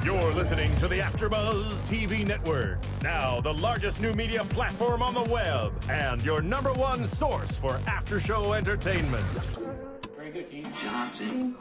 You're listening to the AfterBuzz TV network, now the largest new media platform on the web, and your #1 source for after-show entertainment. Very good, Keith Johnson.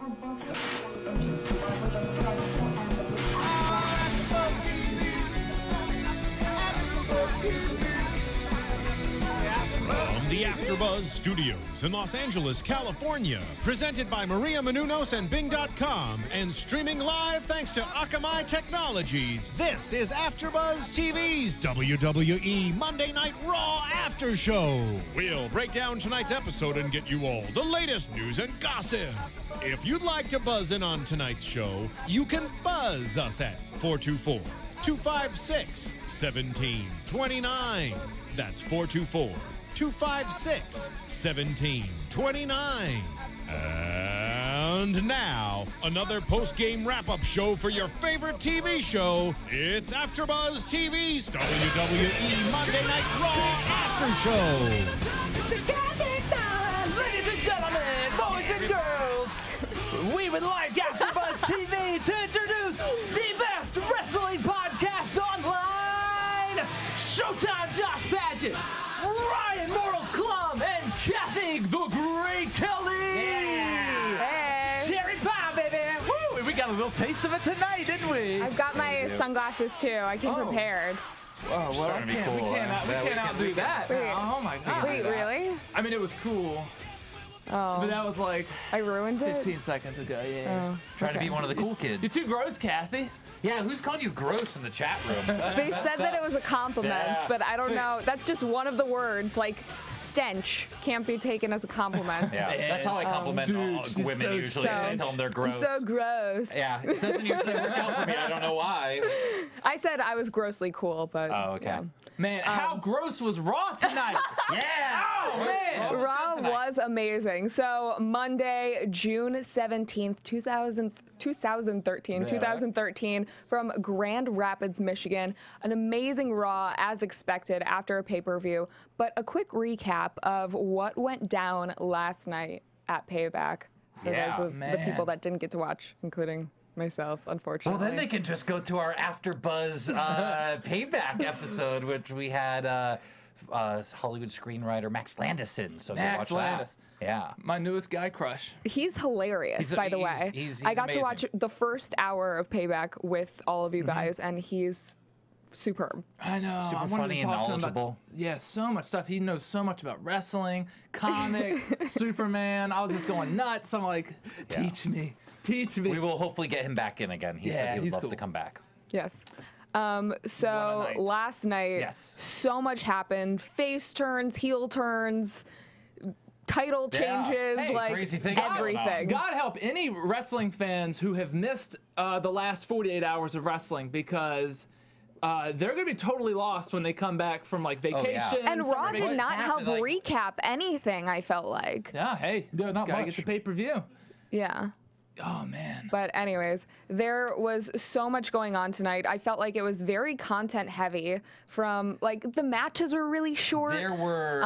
From the AfterBuzz Studios in Los Angeles, California, presented by Maria Menounos and Bing.com, and streaming live thanks to Akamai Technologies, this is AfterBuzz TV's WWE Monday Night Raw After Show. We'll break down tonight's episode and get you all the latest news and gossip. If you'd like to buzz in on tonight's show, you can buzz us at 424-256-1729. That's 424-256-1729. And now, another post-game wrap-up show for your favorite TV show. It's AfterBuzz TV's WWE Monday Night Raw After Show. Ladies and gentlemen, boys and girls, we would like AfterBuzz TV to introduce the best wrestling podcast online. Showtime Josh Padgett, Ryan Clum, and Cathy the Great Kelley. Hey. Cherry pie, baby. Woo, we got a little taste of it tonight, didn't we? I've got my sunglasses too. I came prepared. Oh, well, we can't outdo that. Wait. Oh, my God. Wait, really? I mean, it was cool. Oh. But that was like I ruined it? 15 seconds ago, yeah. Oh, Trying to be one of the cool kids. You're too gross, Kathy. Yeah, who's calling you gross in the chat room? They said that it was a compliment, Yeah. but I don't know. That's just one of the words. Like, stench can't be taken as a compliment. Yeah, that's how I compliment dude, she's women so usually. I tell them they're gross. I'm so gross. Yeah, it doesn't usually work out for me. I don't know why. I said I was grossly cool, but Oh, okay. yeah. Man, how gross was Raw tonight? Yeah! Oh, man. Raw was amazing. So Monday, June 17th, 2013, from Grand Rapids, Michigan. An amazing Raw, as expected, after a pay-per-view. But a quick recap of what went down last night at Payback for those of the people that didn't get to watch, including myself, unfortunately. Well, then they can just go to our AfterBuzz Payback episode, which we had Hollywood screenwriter Max Landis in. So Max go watch Landis. that. Yeah. My newest guy crush. He's hilarious, by the way. He's I got to amazing. watch the first hour of Payback with all of you guys, and he's superb. I know. Super I wanted funny to and talk to him about, knowledgeable. yeah, so much stuff. He knows so much about wrestling, comics, Superman. I was just going nuts. I'm like, teach me. Teach me. We will hopefully get him back in again. He said he would he's love cool. to come back. Yes. So night. last night, Yes. so much happened. Face turns, heel turns, title Yeah. changes, Hey, like crazy things going on. everything. God help any wrestling fans who have missed the last 48 hours of wrestling, because they're going to be totally lost when they come back from like vacation. yeah. And summer Raw vacation. did not help happened, like- recap anything, I felt like. Yeah, hey, Yeah, not gotta much. get the pay-per-view. Yeah. Oh, man. But anyways, there was so much going on tonight. I felt like it was very content heavy from, like, the matches were really short. There were,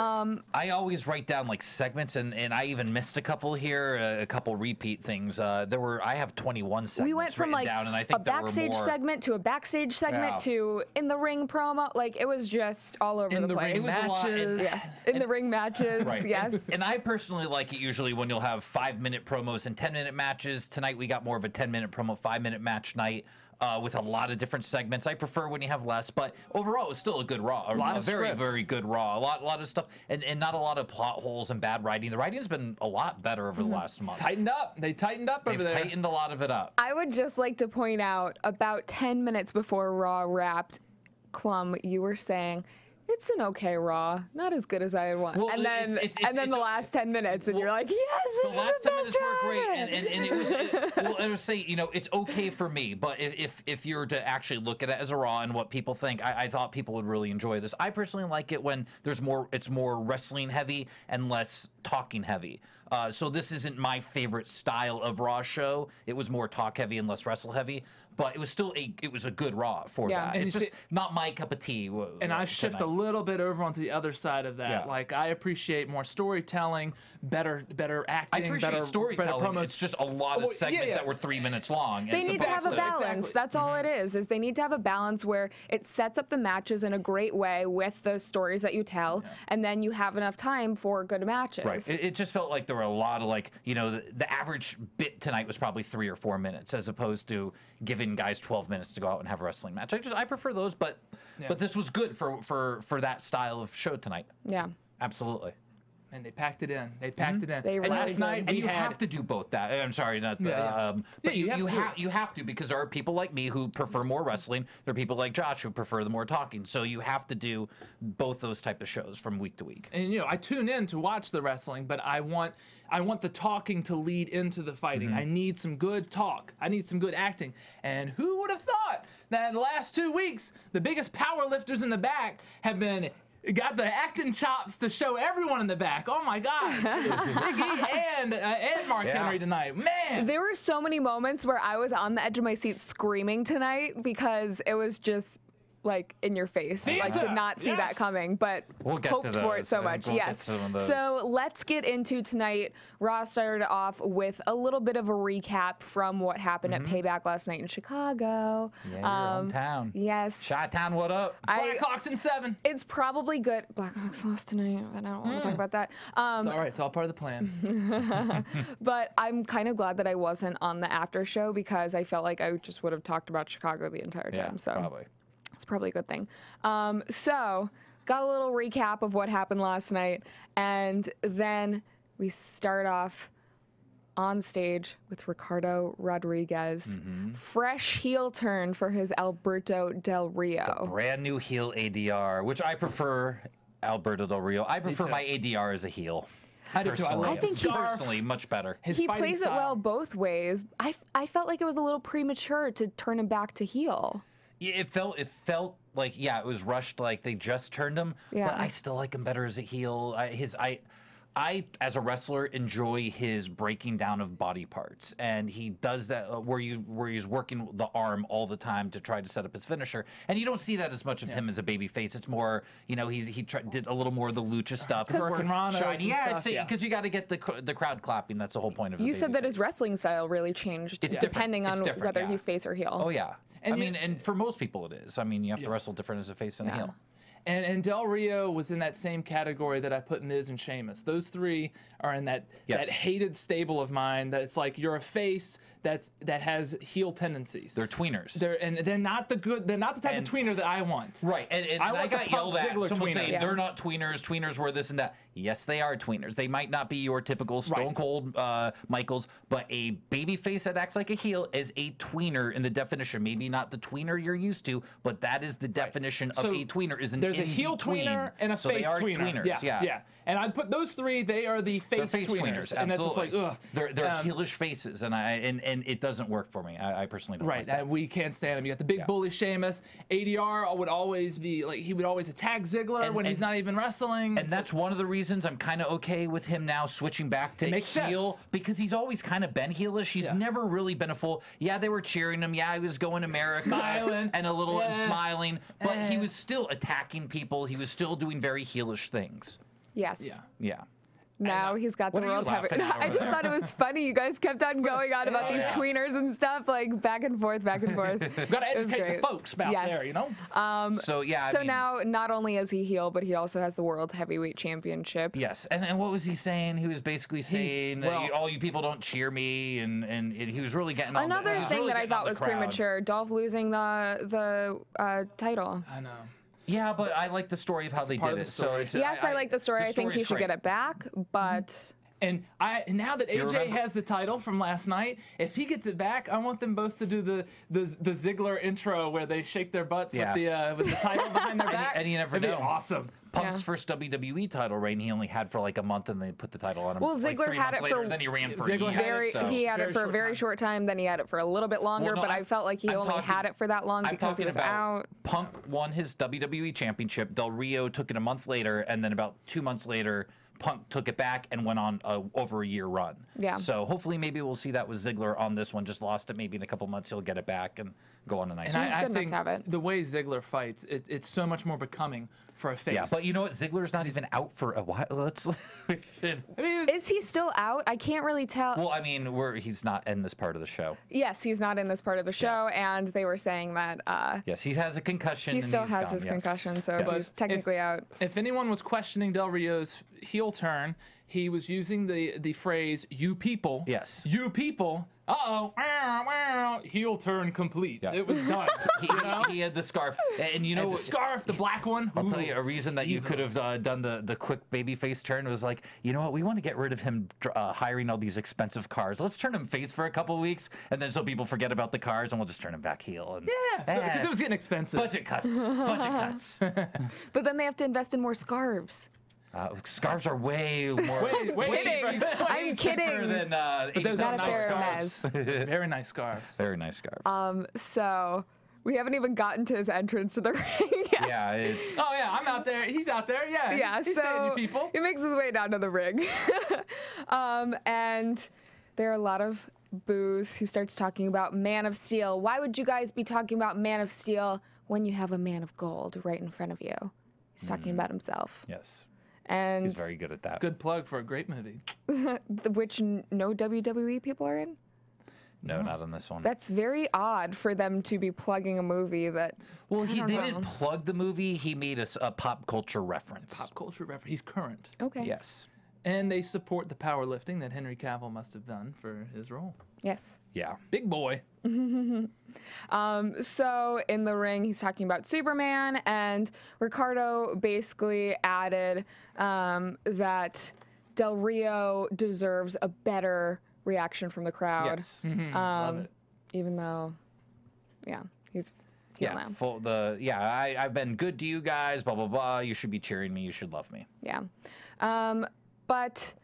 I always write down like segments, and I even missed a couple here, a couple repeat things. I have 21 segments We went from written like down, and I think a there were backstage more. segment to a backstage segment Yeah. to in the ring promo. Like, it was just all over In the the place. ring was a lot, and- matches. Yes. In the ring matches, Right. yes. And I personally like it usually when you'll have 5-minute promos and 10-minute matches. Tonight we got more of a 10-minute promo, 5-minute match night with a lot of different segments. I prefer when you have less, but overall it was still a good Raw. A lot of very, script. very good Raw. A lot of stuff, and not a lot of plot holes and bad writing. The writing's been a lot better over the last month. Tightened up. They tightened up They've over there. tightened a lot of it up. I would just like to point out about 10 minutes before Raw wrapped, Clum, you were saying, it's an okay Raw, not as good as I want. Well, and then, it's the last 10 minutes, and you're like, yes, this The is last the 10 best minutes were Raw great, ever. and it was. Well, I would say, it's okay for me, but if you were to actually look at it as a Raw and what people think, I thought people would really enjoy this. I personally like it when it's more wrestling heavy and less talking heavy. So this isn't my favorite style of Raw show. It was more talk heavy and less wrestle heavy, but it was still it was a good Raw for Yeah. that. And It's you just see- not my cup of tea. And I shift a little bit over onto the other side of that. Yeah. Like, I appreciate more storytelling, better acting, I appreciate better storytelling. promos. It's just a lot of segments that were 3 minutes long. They need to have a balance. Exactly. That's all it is they need to have a balance where it sets up the matches in a great way with the stories that you tell, and then you have enough time for good matches. Right. It just felt like there were a lot of, like, you know, the average bit tonight was probably 3 or 4 minutes, as opposed to giving guys 12 minutes to go out and have a wrestling match. I prefer those, but this was good for that style of show tonight. Yeah. Absolutely. And they packed it in. They packed it in. They and really last did. night And you have to do both that. I'm sorry, not but you you have have to, because there are people like me who prefer more wrestling. There are people like Josh who prefer the more talking. So you have to do both those type of shows from week to week. And I tune in to watch the wrestling, but I want the talking to lead into the fighting. I need some good talk. I need some good acting. And who would have thought that in the last 2 weeks, the biggest power lifters in the back have got the acting chops to show everyone in the back. Oh my God, Big E and Mark Henry tonight, man. There were so many moments where I was on the edge of my seat screaming tonight because it was just like in your face. Like, did not see that coming, but We'll get hoped to for those. it so I much. think we'll get Yes. to some of those. So let's get into tonight. Raw started off with a little bit of a recap from what happened at Payback last night in Chicago. Yeah, your hometown. Yes. Chi-Town, what up? Blackhawks in 7. It's probably good. Blackhawks lost tonight, but I don't want to talk about that. It's all right. It's all part of the plan. But I'm kind of glad that I wasn't on the after show because I felt like I just would have talked about Chicago the entire time. So probably. it's probably a good thing. So got a little recap of what happened last night, and then we start off on stage with Ricardo Rodriguez. Fresh heel turn for his Alberto Del Rio. Brand new heel ADR, which I prefer Alberto Del Rio. I prefer my ADR as a heel. I do too. I love I think his scarf. Personally, much better. His He fighting plays it style. well both ways. I felt like it was a little premature to turn him back to heel. Yeah, it felt like, it was rushed, like they just turned him. Yeah. But I still like him better as a heel. I as a wrestler enjoy his breaking down of body parts, and he does that where he's working the arm all the time to try to set up his finisher. And you don't see that as much of him as a baby face. It's more, he did a little more of the lucha stuff. It's more Hurricanranas shiny. and Yeah, stuff, because you got to get the crowd clapping. That's the whole point of it. You said that his wrestling style really changed It's depending different. on It's different, whether he's face or heel. Oh yeah. And and for most people it is. I mean, you have to wrestle different as a face and a heel. And Del Rio was in that same category that I put Miz and Sheamus. Those three are in that hated stable of mine. That it's like you're a face that has heel tendencies. They're tweeners. They're not the good. They're not the type of tweener that I want. Right, and I got yelled at. Ziggler Someone tweener. saying they're not tweeners. Tweeners were this and that. Yes, they are tweeners. They might not be your typical Stone Cold Michaels, but a babyface that acts like a heel is a tweener in the definition. Maybe not the tweener you're used to, but that is the definition of a tweener. There's a heel tweener and a face tweener. Tweeners. Yeah. And I put those three. They are the face tweeners. And that's just like, ugh. They're heelish faces, and it doesn't work for me. I personally don't like that. We can't stand him. You got the big bully Sheamus. ADR would always be like, he would always attack Ziggler when he's not even wrestling. And that's one of the reasons I'm kind of okay with him now switching back to heel, because he's always kind of been heelish. He's never really been a full. Yeah, they were cheering him. Yeah, he was going America, smiling and a little and smiling, but he was still attacking people. He was still doing very heelish things. Yes. Yeah. Now he's got the What are you world laughing heavy. at I over just there? thought it was funny. You guys kept on going on about these tweeners and stuff, like back and forth, back and forth. Got to It was educate great. the folks about there, you know? So now, not only is he heel, but he also has the World Heavyweight Championship. Yes, and what was he saying? He was basically saying, all you people don't cheer me, and he was really getting on Another the, thing really that I getting on thought the was crowd. premature, Dolph losing the title. I know. Yeah, but I like the story of how they did it. So it's, Yes, I like the story. I think he story's should great. get it back, but... And now that you AJ remember? has the title from last night, if he gets it back, I want them both to do the Ziggler intro where they shake their butts with the title behind their back. And you never It'd know. be awesome. Punk's first WWE title reign he only had for like a month, and they put the title on him. Well, like Ziggler 3 had months it later, for- then he ran for Ziggler a had year. it- So. He had it for a very short time, then he had it for a little bit longer, Well, no, but I felt like he I'm only talking- had it for that long I'm because he talking was about out. Punk won his WWE championship. Del Rio took it a month later, and then about 2 months later, Punk took it back and went on over a year run. Yeah. So hopefully maybe we'll see that with Ziggler on this one. Just lost it. Maybe in a couple months he'll get it back and go on a nice run. He's good enough think to have it. the way Ziggler fights, it's so much more becoming for a face. Yeah, but you know what? Ziggler's not even out for a while. Let's. I mean, Is he still out? I can't really tell. Well, I mean, he's not in this part of the show. Yes, he's not in this part of the show, and they were saying that Yes, he has a concussion. he and still he's has gone, his yes. concussion, so Yes. he's technically out. if anyone was questioning Del Rio's heel turn, he was using the phrase "you people." Yes. You people. Heel turn complete. Yeah. It was done. He had the scarf, and you know The scarf, the black one. I'll tell Ooh. you a reason that you could have done the quick babyface turn was like, you know what, we want to get rid of him hiring all these expensive cars. Let's turn him face for a couple weeks, and then so people forget about the cars, and we'll just turn him back heel. And, Yeah, because it was getting expensive. budget cuts. Budget cuts. But then they have to invest in more scarves. Scarves are way more. Way Kidding. I'm cheaper kidding. than those Not are if they're nice scarves. Very nice scarves. Very nice scarves. So we haven't even gotten to his entrance to the ring yet. Yeah, it's. Oh yeah, I'm out there. He's out there. Yeah. Yeah, He's saying so you people. he makes his way down to the ring. And there are a lot of boos. He starts talking about Man of Steel. Why would you guys be talking about Man of Steel when you have a Man of Gold right in front of you? He's talking about himself. Yes, And he's very good at that. Good plug for a great movie. which no WWE people are in. No, not on this one. That's very odd for them to be plugging a movie that. Well, I don't they know. didn't plug the movie. He made a pop culture reference. Pop culture reference. He's current. Okay. Yes. And they support the powerlifting that Henry Cavill must have done for his role. Yes. Yeah. Big boy. So in the ring, he's talking about Superman, and Ricardo basically added that Del Rio deserves a better reaction from the crowd. Yes. Love it. Even though, yeah, he's heel now. I've been good to you guys. Blah blah blah. You should be cheering me. You should love me. Yeah. But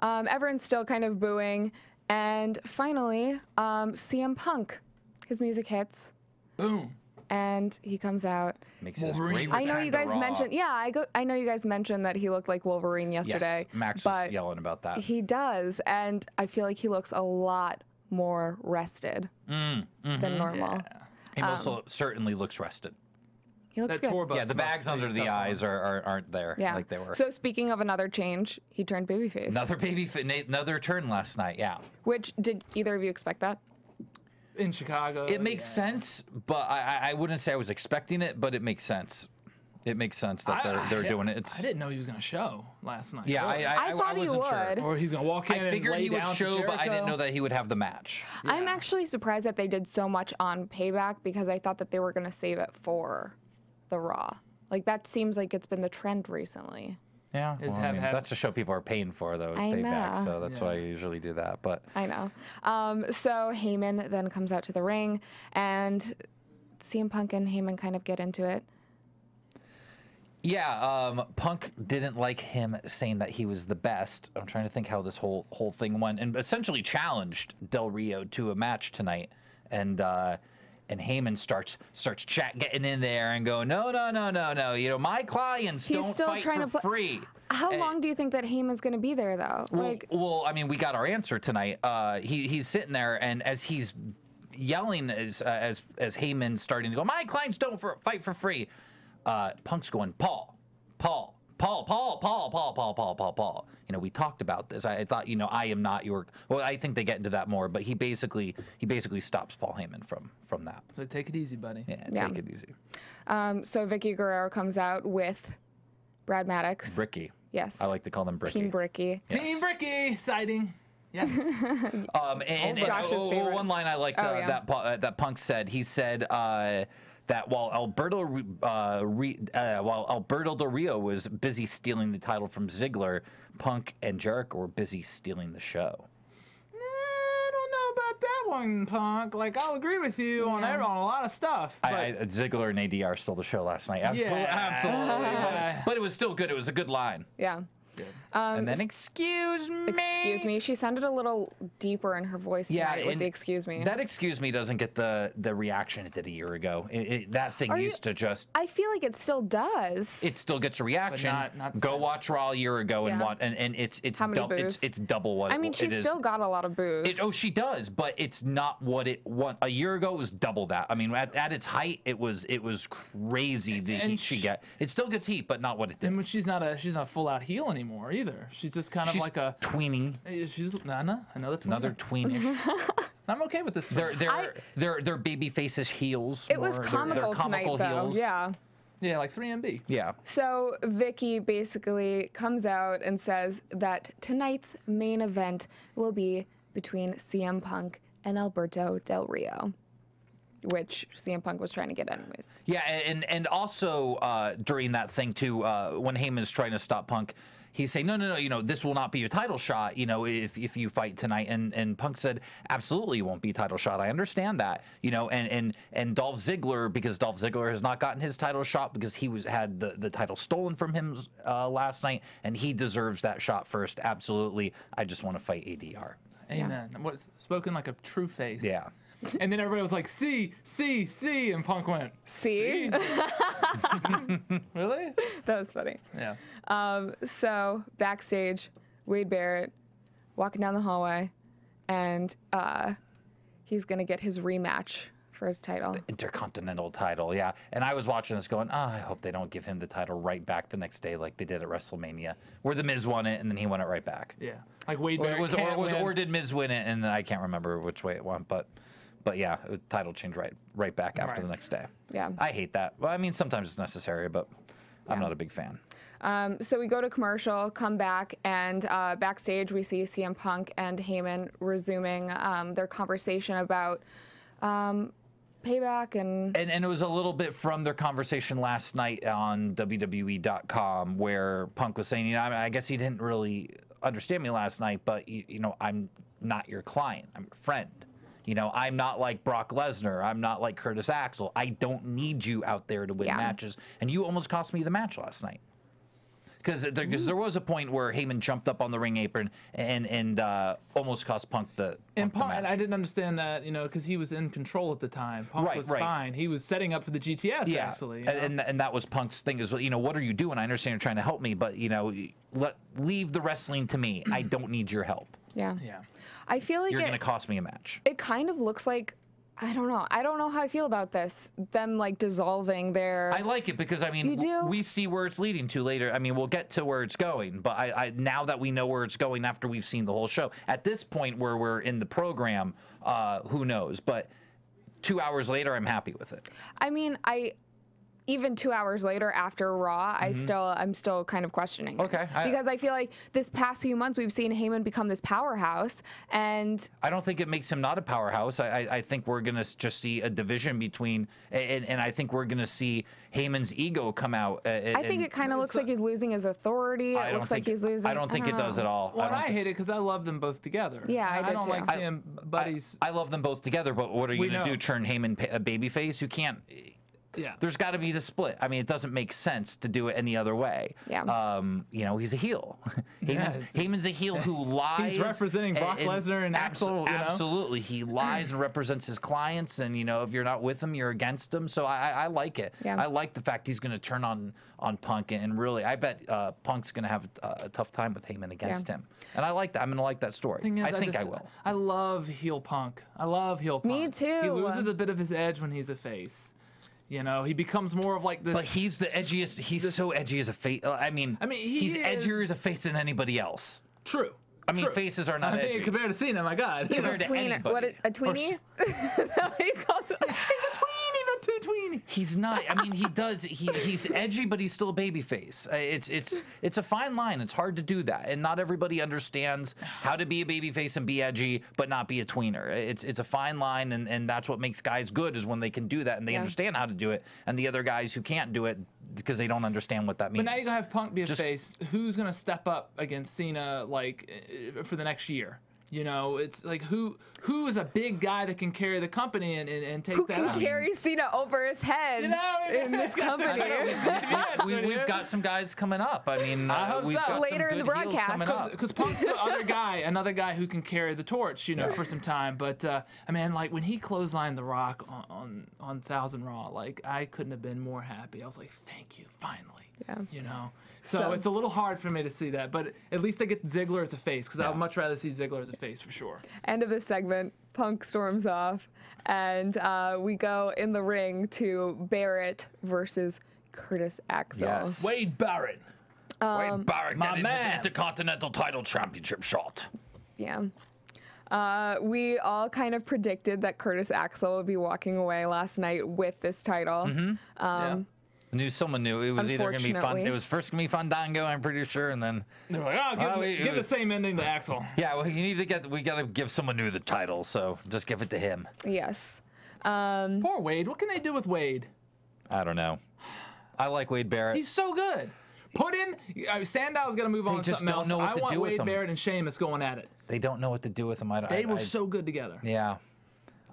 everyone's still kind of booing. And finally, CM Punk, his music hits. Boom. And he comes out. Makes his Wolverine. great I know return you to guys Raw. mentioned, I know you guys mentioned that he looked like Wolverine yesterday. Yes, Max but was yelling about that. he does, and I feel like he looks a lot more rested than normal. He also certainly looks rested. He looks That good. tour bus Yeah, the must bags be under a the tough eyes one. aren't there Yeah. like they were. So speaking of another change, he turned babyface. Another turn last night. Yeah. Which, did either of you expect that? In Chicago. It makes sense, but I wouldn't say I was expecting it, but it makes sense. It makes sense that they're doing it. I didn't know he was going to show last night. Yeah, Really. I thought he wasn't would. sure. Or he's going to walk in I and figured lay he would down show, for but I didn't Jericho. know that he would have the match. I'm actually surprised that they did so much on Payback because I thought that they were going to save it for the Raw. Like, that seems like it's been the trend recently. Yeah, Is well, have- have- that's a show people are paying for, though, is I Payback, know. so that's why I usually do that. But I know. So Heyman then comes out to the ring, and CM Punk and Heyman kind of get into it. yeah, Punk didn't like him saying that he was the best. I'm trying to think how this whole thing went, and essentially challenged Del Rio to a match tonight, and Heyman starts getting in there and going, no. You know, my clients He's don't still fight trying for to free. How long do you think that Heyman's going to be there, though? Well, I mean, we got our answer tonight. He's sitting there, and as he's yelling, as Heyman's starting to go, my clients don't fight for free. Punk's going, Paul. You know, we talked about this. I thought, you know, I am not your. Well, I think they get into that more, but he basically stops Paul Heyman from that. So take it easy, buddy. Yeah. Take it easy. So Vicky Guerrero comes out with Brad Maddox. Bricky. Yes. I like to call them Bricky. Team Bricky. Team Bricky sighting. Yes. Josh's favorite. One line I liked that Punk said. He said that while Alberto Del Rio was busy stealing the title from Ziggler, Punk and Jericho were busy stealing the show. I don't know about that one, Punk. Like, I'll agree with you on a lot of stuff. But Ziggler and ADR stole the show last night. Absolutely, Yeah. absolutely. But it was still good. It was a good line. Yeah. And then excuse me. Excuse me. She sounded a little deeper in her voice tonight with the excuse me. That excuse me doesn't get the reaction it did a year ago. That thing used to just. I feel like it still does. It still gets a reaction. Not Go watch Raw a year ago and watch, and it's double what. I mean, she's still got a lot of boos. She does, but it's not what it was a year ago. It was double that. I mean, at its height, it was crazy the heat she get. It still gets heat, but not what it did. And she's not a full out heel anymore either. She's just kind of like a tweenie. She's another tweener. Another tweenish. I'm okay with this. They're baby faces heels. It was comical tonight, though. Heels. Yeah, like 3MB. Yeah. So Vicky basically comes out and says that tonight's main event will be between CM Punk and Alberto Del Rio, which CM Punk was trying to get anyways. Yeah, and also during that thing too, when Heyman's trying to stop Punk, he's saying, no, this will not be a title shot, if you fight tonight. And Punk said, absolutely, it won't be a title shot. I understand that, and Dolph Ziggler, because Dolph Ziggler has not gotten his title shot because he had the title stolen from him last night, and he deserves that shot first. Absolutely. I just want to fight ADR. Amen. Yeah. What's spoken like a true face. Yeah. And then everybody was like, see, and Punk went, see? Really? That was funny. Yeah. So backstage, Wade Barrett walking down the hallway, and he's gonna get his rematch for his title. The Intercontinental title, yeah. And I was watching this going, I hope they don't give him the title right back the next day like they did at WrestleMania, where The Miz won it and then he won it right back. Yeah. Like Wade Barrett or did Miz win it and then I can't remember which way it went, but yeah, it was title change right back after the next day. Yeah. I hate that. Well, I mean, sometimes it's necessary, but I'm not a big fan. So we go to commercial, come back, and backstage we see CM Punk and Heyman resuming their conversation about Payback and it was a little bit from their conversation last night on WWE.com where Punk was saying, I guess he didn't really understand me last night, but I'm not your client. I'm a friend. I'm not like Brock Lesnar. I'm not like Curtis Axel. I don't need you out there to win matches. And you almost cost me the match last night. Because there was a point where Heyman jumped up on the ring apron and almost cost Punk the match. And I didn't understand that, because he was in control at the time. Punk was fine. He was setting up for the GTS, actually. And that was Punk's thing is, what are you doing? I understand you're trying to help me, but, leave the wrestling to me. I don't need your help. Yeah. I feel like you're going to cost me a match. It kind of looks like, I don't know how I feel about this. Them like dissolving their. I like it because we see where it's leading to later. I mean, we'll get to where it's going, but I now that we know where it's going after we've seen the whole show, at this point where we're in the program, who knows? But 2 hours later, I'm happy with it. I mean, even 2 hours later after Raw, I'm still kind of questioning it. Okay. Because I feel like this past few months we've seen Heyman become this powerhouse, and I don't think it makes him not a powerhouse. I think we're gonna just see a division between, and I think we're gonna see Heyman's ego come out. I think it kind of looks like he's losing his authority. It looks like he's losing. I don't think it does at all. Well, I hate it because I love them both together. Yeah, I don't too. like seeing buddies. I love them both together, but what are you gonna do? Turn Heyman a babyface? You can't. Yeah. There's got to be the split. I mean, it doesn't make sense to do it any other way. Yeah. He's a heel. Heyman's a heel who lies. He's representing Brock Lesnar and Axel. Absolutely. He lies and represents his clients. And, if you're not with him, you're against him. So I like it. Yeah. I like the fact he's going to turn on Punk. And really, I bet Punk's going to have a tough time with Heyman against him. And I like that. I'm going to like that story. I think I will. I love heel Punk. Me too. He loses a bit of his edge when he's a face. He becomes more of like this. But he's the edgiest. He's so edgy as a face. I mean, he's edgier as a face than anybody else. True. I mean, faces are not edgy. Compared to Cena, my God. He's compared a tweener. To anybody. What, a tweenie? Is that what he calls it? He's a tweenie, not too tweenie. He's not. I mean, he does. He's edgy, but he's still a baby face. It's a fine line. It's hard to do that, and not everybody understands how to be a baby face and be edgy, but not be a tweener. It's a fine line, and that's what makes guys good is when they can do that and they understand how to do it, and the other guys who can't do it because they don't understand what that means. But now you're gonna have Punk be a face. Who's gonna step up against Cena for the next year? You know, it's like who is a big guy that can carry the company and take Who that can out? carry Cena over his head in this company? We've got some guys coming up. I mean, I hope we've so. got Later some in the good heels broadcast. coming up. Because Punk's another guy who can carry the torch, you know, for some time. But I mean, like when he clotheslined The Rock on 1000 Raw, like I couldn't have been more happy. I was like, thank you, finally. Yeah. You know. So it's a little hard for me to see that, but at least I get Ziggler as a face because I would much rather see Ziggler as a face for sure. End of this segment, Punk storms off, and we go in the ring to Barrett versus Curtis Axel. Yes. Wade Barrett. Wade Barrett my getting his man. Intercontinental title championship shot. Yeah. We all kind of predicted that Curtis Axel would be walking away last night with this title. Someone knew it was either going to be fun. Unfortunately. It was first going to be Fandango, I'm pretty sure, and then They're like, give the same ending to Axel. yeah, well, we got to give someone new the title, so just give it to him. Yes. Poor Wade. What can they do with Wade? I don't know. I like Wade Barrett. He's so good. Put him. Sandow's going to move on to just something don't else. know what I to want do with Wade him. Barrett and Sheamus going at it. They don't know what to do with him. They were so good together. Yeah,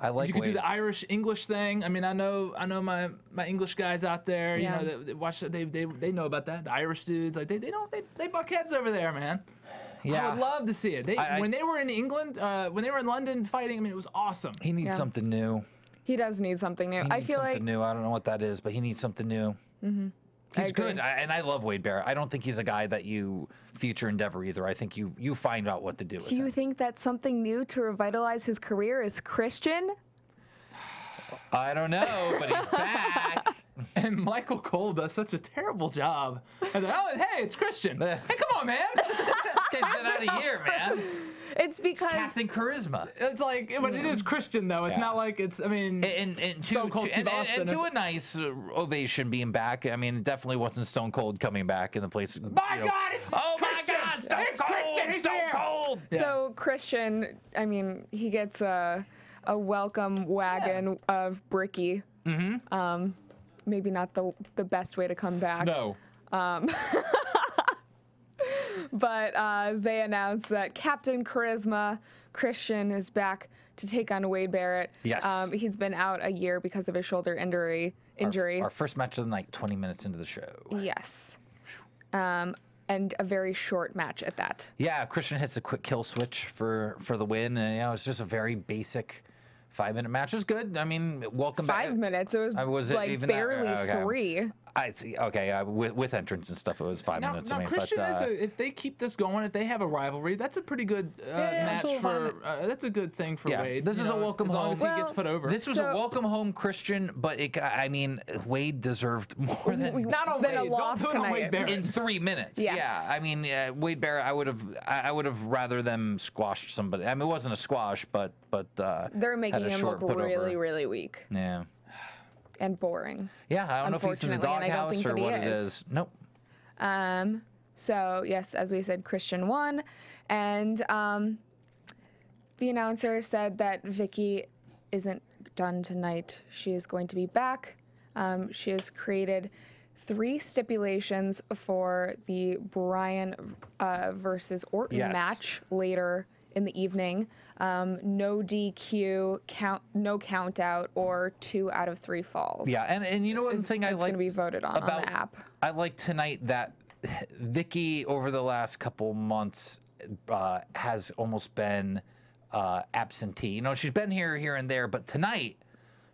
I like. You could do Wade. the Irish English thing. I mean, I know my English guys out there. Yeah. You know, that watch. They know about that. The Irish dudes, like they buck heads over there, man. Yeah. I would love to see it. When they were in England, when they were in London fighting, I mean, it was awesome. He needs something new. He does need something new. He I needs feel something like new. I don't know what that is, but he needs something new. He's agree. good, and I love Wade Barrett. I don't think he's a guy that you future endeavor either. I think you find out what to do with Do you him. think that something new to revitalize his career is Christian? I don't know, but he's back. And Michael Cole does such a terrible job. And then, hey, it's Christian. Hey, come on, man. This guy's been out of here, man. It's because It's Captain Charisma. It's like, but it is Christian though. It's not like it's. I mean, And Stone Cold Steve Austin to a nice ovation being back. I mean, it definitely wasn't Stone Cold coming back in the place. My God, it's oh Christian! my God, Stone It's Cold, Christian, he's Stone here! Cold. so Christian. I mean, he gets a welcome wagon of Bricky. Maybe not the best way to come back. No. But they announced that Captain Charisma Christian is back to take on Wade Barrett. Yes. He's been out a year because of his shoulder injury. Our first match of the night, 20 minutes into the show. Yes. And a very short match at that. Yeah, Christian hits a quick kill switch for the win. And, you know, it's just a very basic 5-minute match. It was good. I mean, welcome back. 5 minutes. It was it like even that? barely Okay. 3. I see. Okay, with entrance and stuff, it was 5 minutes. Now I mean, Christian but, if they keep this going, if they have a rivalry, that's a pretty good match so for. That's a good thing for Yeah, Wade. this you is a know, welcome as long home. as he gets put over. This was a welcome home Christian, but I mean, Wade deserved more than not on Then Wade. a loss Don't do it on tonight. Wade Barrett. in 3 minutes. Yes. Yeah, I mean, Wade Barrett, I would have rather them squashed somebody. I mean, it wasn't a squash, but They're making had a him short look put over. really, really weak Yeah. and boring. Yeah, I don't know if he's in the Unfortunately, and I don't doghouse think or that he what it is. is. Nope. So, yes, as we said, Christian won. And the announcer said that Vicky isn't done tonight. She is going to be back. She has created 3 stipulations for the Bryan versus Orton Yes. match later in the evening. No DQ, no count out, or 2 out of 3 falls. Yeah, and you know what the thing I It's like going to be voted on about the app. I like tonight that Vicky over the last couple months has almost been absentee. You know, she's been here and there, but tonight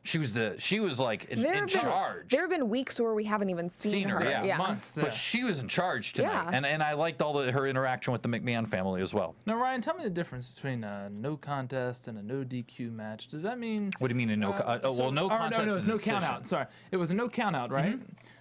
she was like in charge. There have been weeks where we haven't even seen her. yeah. Months. But she was in charge tonight, Yeah. and I liked her interaction with the McMahon family as well. Now, Ryan, tell me the difference between a no contest and a no DQ match. Does that mean? What do you mean a no? No contest No, is it's no a decision. count out. Sorry, it was a no count out, right?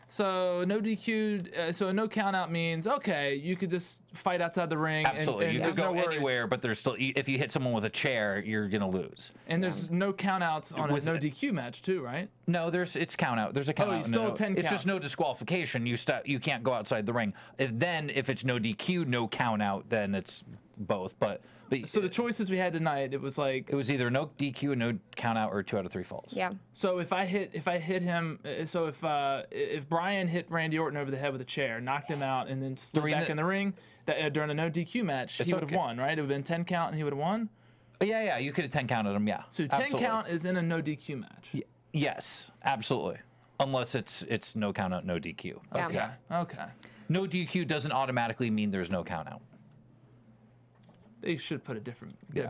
So no DQ. So a no count out means okay, you could just fight outside the ring. Absolutely, and you there's could go no worries. anywhere, but there's still if you hit someone with a chair, you're gonna lose. And there's no count outs on a With no it. DQ match too, right? No, it's count out. There's a count you out. still no, 10 It's count. just no disqualification. You can't go outside the ring. If it's no DQ, no count out, then it's both, but So the choices we had tonight, it was like it was either no DQ and no count out or 2 out of 3 falls. Yeah. So if I hit him, so if Bryan hit Randy Orton over the head with a chair, knocked him out, and then slid back in the ring during a no DQ match, he would have won, right? It would have been 10 count and he would have won. Yeah, you could have 10 counted him. Yeah. So 10 count is in a no DQ match. Yes, absolutely. Unless it's no count out, no DQ. Yeah. Okay. No DQ doesn't automatically mean there's no count out. They should put a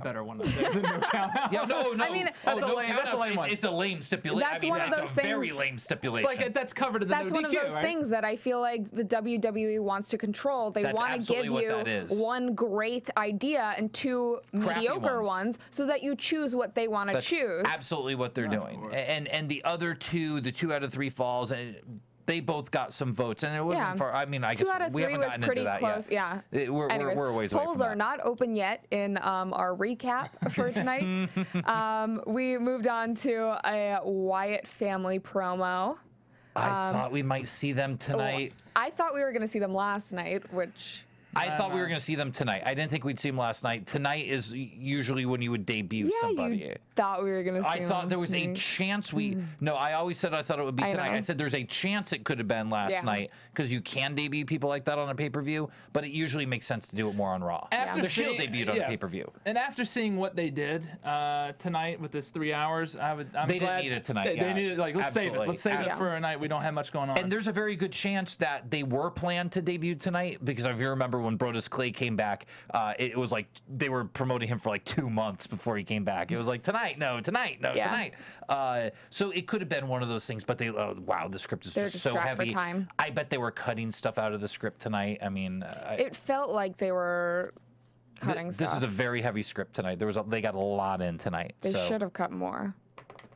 better one up there than no count out. Yeah, no. I mean, that's a lame one. It's a lame stipulation. That's one of those things. Very lame stipulation. It's like that's covered in the That's no one DQ, of those right? things that I feel like the WWE wants to control. They That's want to give absolutely what that you is. one great idea and 2 mediocre ones so that you choose what they want to choose. Absolutely what they're doing. course. And the other 2, the 2 out of 3 falls, they both got some votes, and it wasn't far. I mean, I 2 guess out of we 3 haven't was gotten pretty into that close. yet. Yeah. We're a ways away polls from are that. not open yet in our recap for tonight. We moved on to a Wyatt family promo. I thought we might see them tonight. I thought we were going to see them last night, which... I thought we were going to see them tonight. I didn't think we'd see them last night. Tonight is usually when you would debut somebody. You thought we were going to see I them thought there was a tonight. chance No, I always said I thought it would be tonight. know. I said there's a chance it could have been last night because you can debut people like that on a pay-per-view, but it usually makes sense to do it more on Raw. The Shield debuted on a pay-per-view. And after seeing what they did tonight with this 3 hours, I'm They glad didn't need it tonight. They needed let's save it. Absolutely. Let's save it for a night we don't have much going on. And there's a very good chance that they were planned to debut tonight because if you remember when Brodus Clay came back, it was like they were promoting him for like 2 months before he came back. It was like tonight. So it could have been one of those things, but wow, the script is just so strapped for heavy. time. I bet they were cutting stuff out of the script tonight. I mean, It felt like they were cutting stuff. This is a very heavy script tonight. They got a lot in tonight. They so. should have cut more.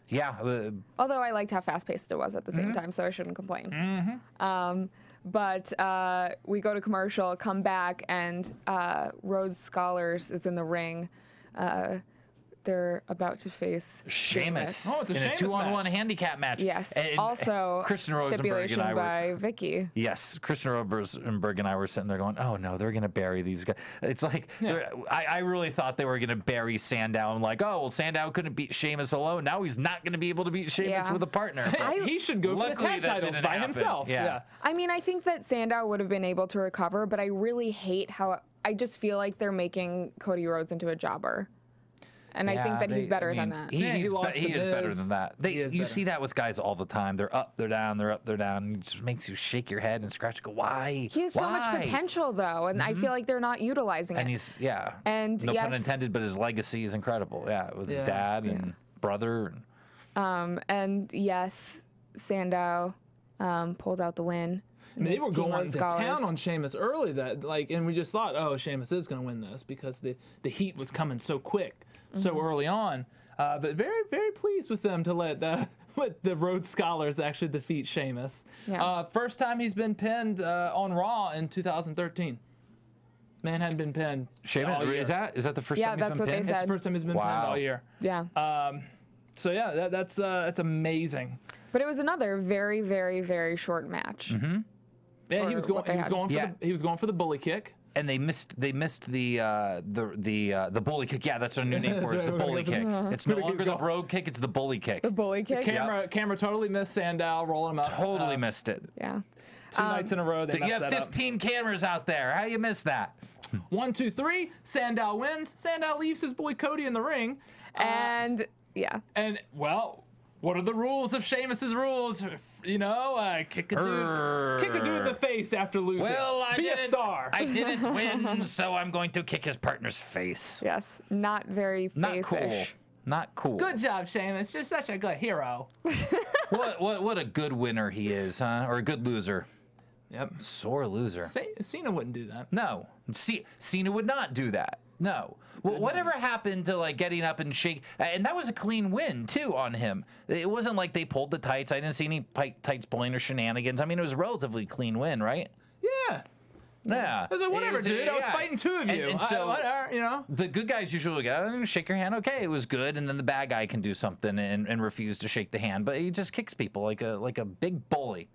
Yeah. Although I liked how fast-paced it was at the same time, so I shouldn't complain. But we go to commercial, come back, and Rhodes Scholars is in the ring. They're about to face Sheamus. Oh, it's a in Sheamus a 2-on-1 match. handicap match. Yes. And Also, Kristen Rosenberg stipulation and I by Vicky. Yes, Kristen Rosenberg and I were sitting there going, "Oh no, they're gonna bury these guys." It's like I really thought they were gonna bury Sandow. I'm like, "Oh well, Sandow couldn't beat Sheamus alone. Now he's not gonna be able to beat Sheamus with a partner." He should go for the Luckily, tag that titles didn't by happen. himself. Yeah. I mean, I think that Sandow would have been able to recover, but I really hate how I just feel like they're making Cody Rhodes into a jobber. And I think that he's better than that. he He lost to is better Miz. than that. You better. see that with guys all the time. They're up, they're down, they're up, they're down. It just makes you shake your head and scratch. Go, why? He has so much Why? potential, though, and I feel like they're not utilizing And it. he's And no pun yes- intended, but his legacy is incredible. Yeah, with his dad and brother. And yes, Sandow pulled out the win. I mean, they were going Rhodes to Scholars. town on Sheamus early and we just thought, oh, Sheamus is going to win this because the heat was coming so quick, so early on. But very, very pleased with them to let the Rhodes Scholars actually defeat Sheamus. Yeah. First time he's been pinned on Raw in 2013. Man hadn't been pinned. Sheamus, all year. is that the first Yeah, time he's that's been what they pinned? said. It's the first time he's been pinned all year. Yeah. So yeah, that's amazing. But it was another very, very, very short match. Yeah, he For was going. what they He was had. going for he was going for the bully kick. And they missed the bully kick. Yeah, that's our new name for it. It's the bully kick. It's no longer the brogue kick. It's the bully kick. The bully kick. Camera totally missed Sandow, rolling him up. Totally missed it. Yeah. 2 nights in a row. They You messed have that up. 15 cameras out there. How do you miss that? 1, 2, 3. Sandow wins. Sandow leaves his boy Cody in the ring. And yeah. And well, what are the rules of Sheamus's rules? You know, kick a dude in the face after losing. Well, Be a star. I didn't win, so I'm going to kick his partner's face. Yes. Not very Not cool. face-ish. Not cool. Good job, Sheamus. You're such a good hero. What a good winner he is, huh? Or a good loser. Yep. Sore loser. Cena wouldn't do that. No. Cena would not do that. No. Well, whatever happened to like getting up and shake? And that was a clean win too on him. It wasn't like they pulled the tights. I didn't see any tights pulling or shenanigans. I mean, it was a relatively clean win, right? Yeah. Yeah. I was like, whatever, dude. I was fighting two of you. And so, you know. the good guys usually look at it and shake your hand. Okay, it was good. And then the bad guy can do something and refuse to shake the hand. But he just kicks people like a big bully.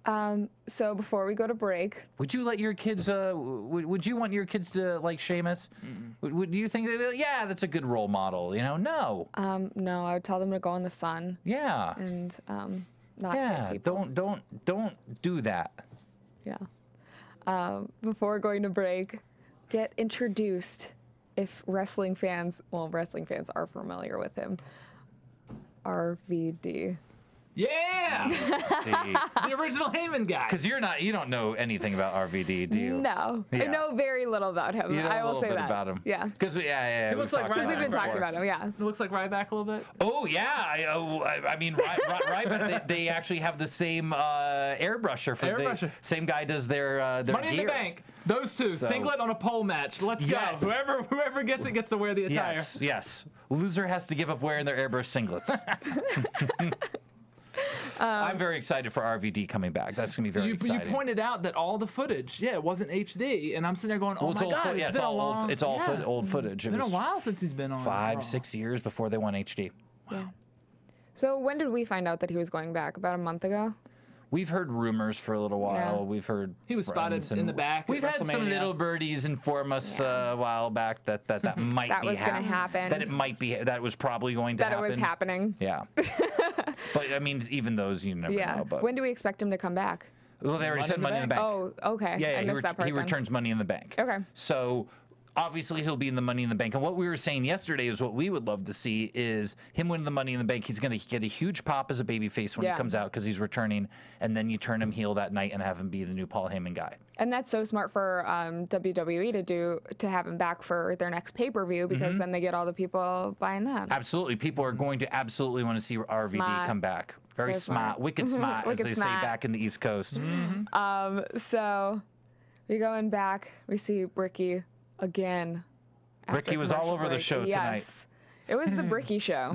So before we go to break, would you let your kids? Would you want your kids to like Sheamus? Do you think they'd be like, yeah, that's a good role model? You know, no. no, I would tell them to go in the sun Yeah. and not Yeah. hit people. Don't do that. Yeah. Before going to break, get introduced. If wrestling fans are familiar with him, RVD. Yeah! The original Heyman guy. Because you don't know anything about RVD, do you? No, I Yeah. know very little about him. You know I will a little say bit that. about him. Yeah. Because He looks like Because we've been talking before. about him. Yeah. It looks like Ryback a little bit. Oh yeah, I mean, Ryback. They actually have the same airbrusher for Airbrusher. same guy does their Money in the gear. Bank. Those two, So- singlet on a pole match. Let's Yes. go. Whoever gets it gets to wear the attire. Yes. Loser has to give up wearing their airbrush singlets. I'm very excited for RVD coming back. That's gonna be very You exciting. pointed out that all the footage, it wasn't HD, and I'm sitting there going, oh Well, it's my all god, it's it's been a long, old. It's all old footage. It It's been a was while since he's been on. 5-6 years before they won HD. Yeah. So when did we find out that he was going back? About a month ago? We've heard rumors for a little while. Yeah. We've heard He was spotted runs, and in the back at We've had some WrestleMania. little birdies inform us a while back that might That be was gonna happen. That it might be. That was probably going to That happen. it was happening. Yeah. But I mean, even those you never Yeah. know. But When do we expect him to come back? well, they already said Money in the Bank. Oh, okay. Yeah, I missed that part he then. returns Money in the Bank. Okay. So obviously he'll be in the Money in the Bank. And what we were saying yesterday is what we would love to see is him win the Money in the Bank. He's going to get a huge pop as a babyface when Yeah. he comes out because he's returning, and then you turn him heel that night and have him be the new Paul Heyman guy. And that's so smart for WWE to have him back for their next pay-per-view because Mm-hmm. then they get all the people buying that. Absolutely. People are going to absolutely want to see RVD Smart. come back. Very So smart. smart. Wicked smart, as Wicked they smart. say back in the East Coast. So we going back. We see Bricky again. after Bricky was all commercial over the break. show tonight. Yes. It was the Bricky show.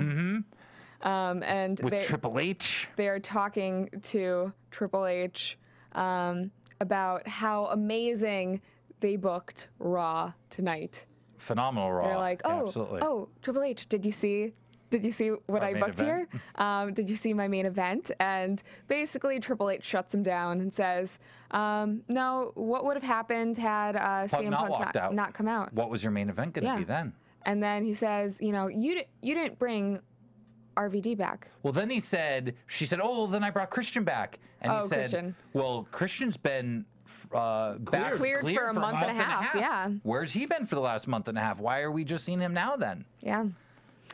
And With Triple H. they are talking to Triple H about how amazing they booked Raw tonight. Phenomenal Raw. They're like, Yeah, oh, absolutely. oh, Triple H, did you see what Our I main booked event? here? Did you see my main event? And basically, Triple H shuts him down and says, no, what would have happened had CM not Punk walked out. not come out? What was your main event going to Yeah. be then? And then he says, you didn't bring RVD back. Well, then she said, oh, well, then I brought Christian back. And he Oh, said, Christian. well, Christian's been back Cleared for a month and a half, yeah. Where's he been for the last month and a half? Why are we just seeing him now then? Yeah.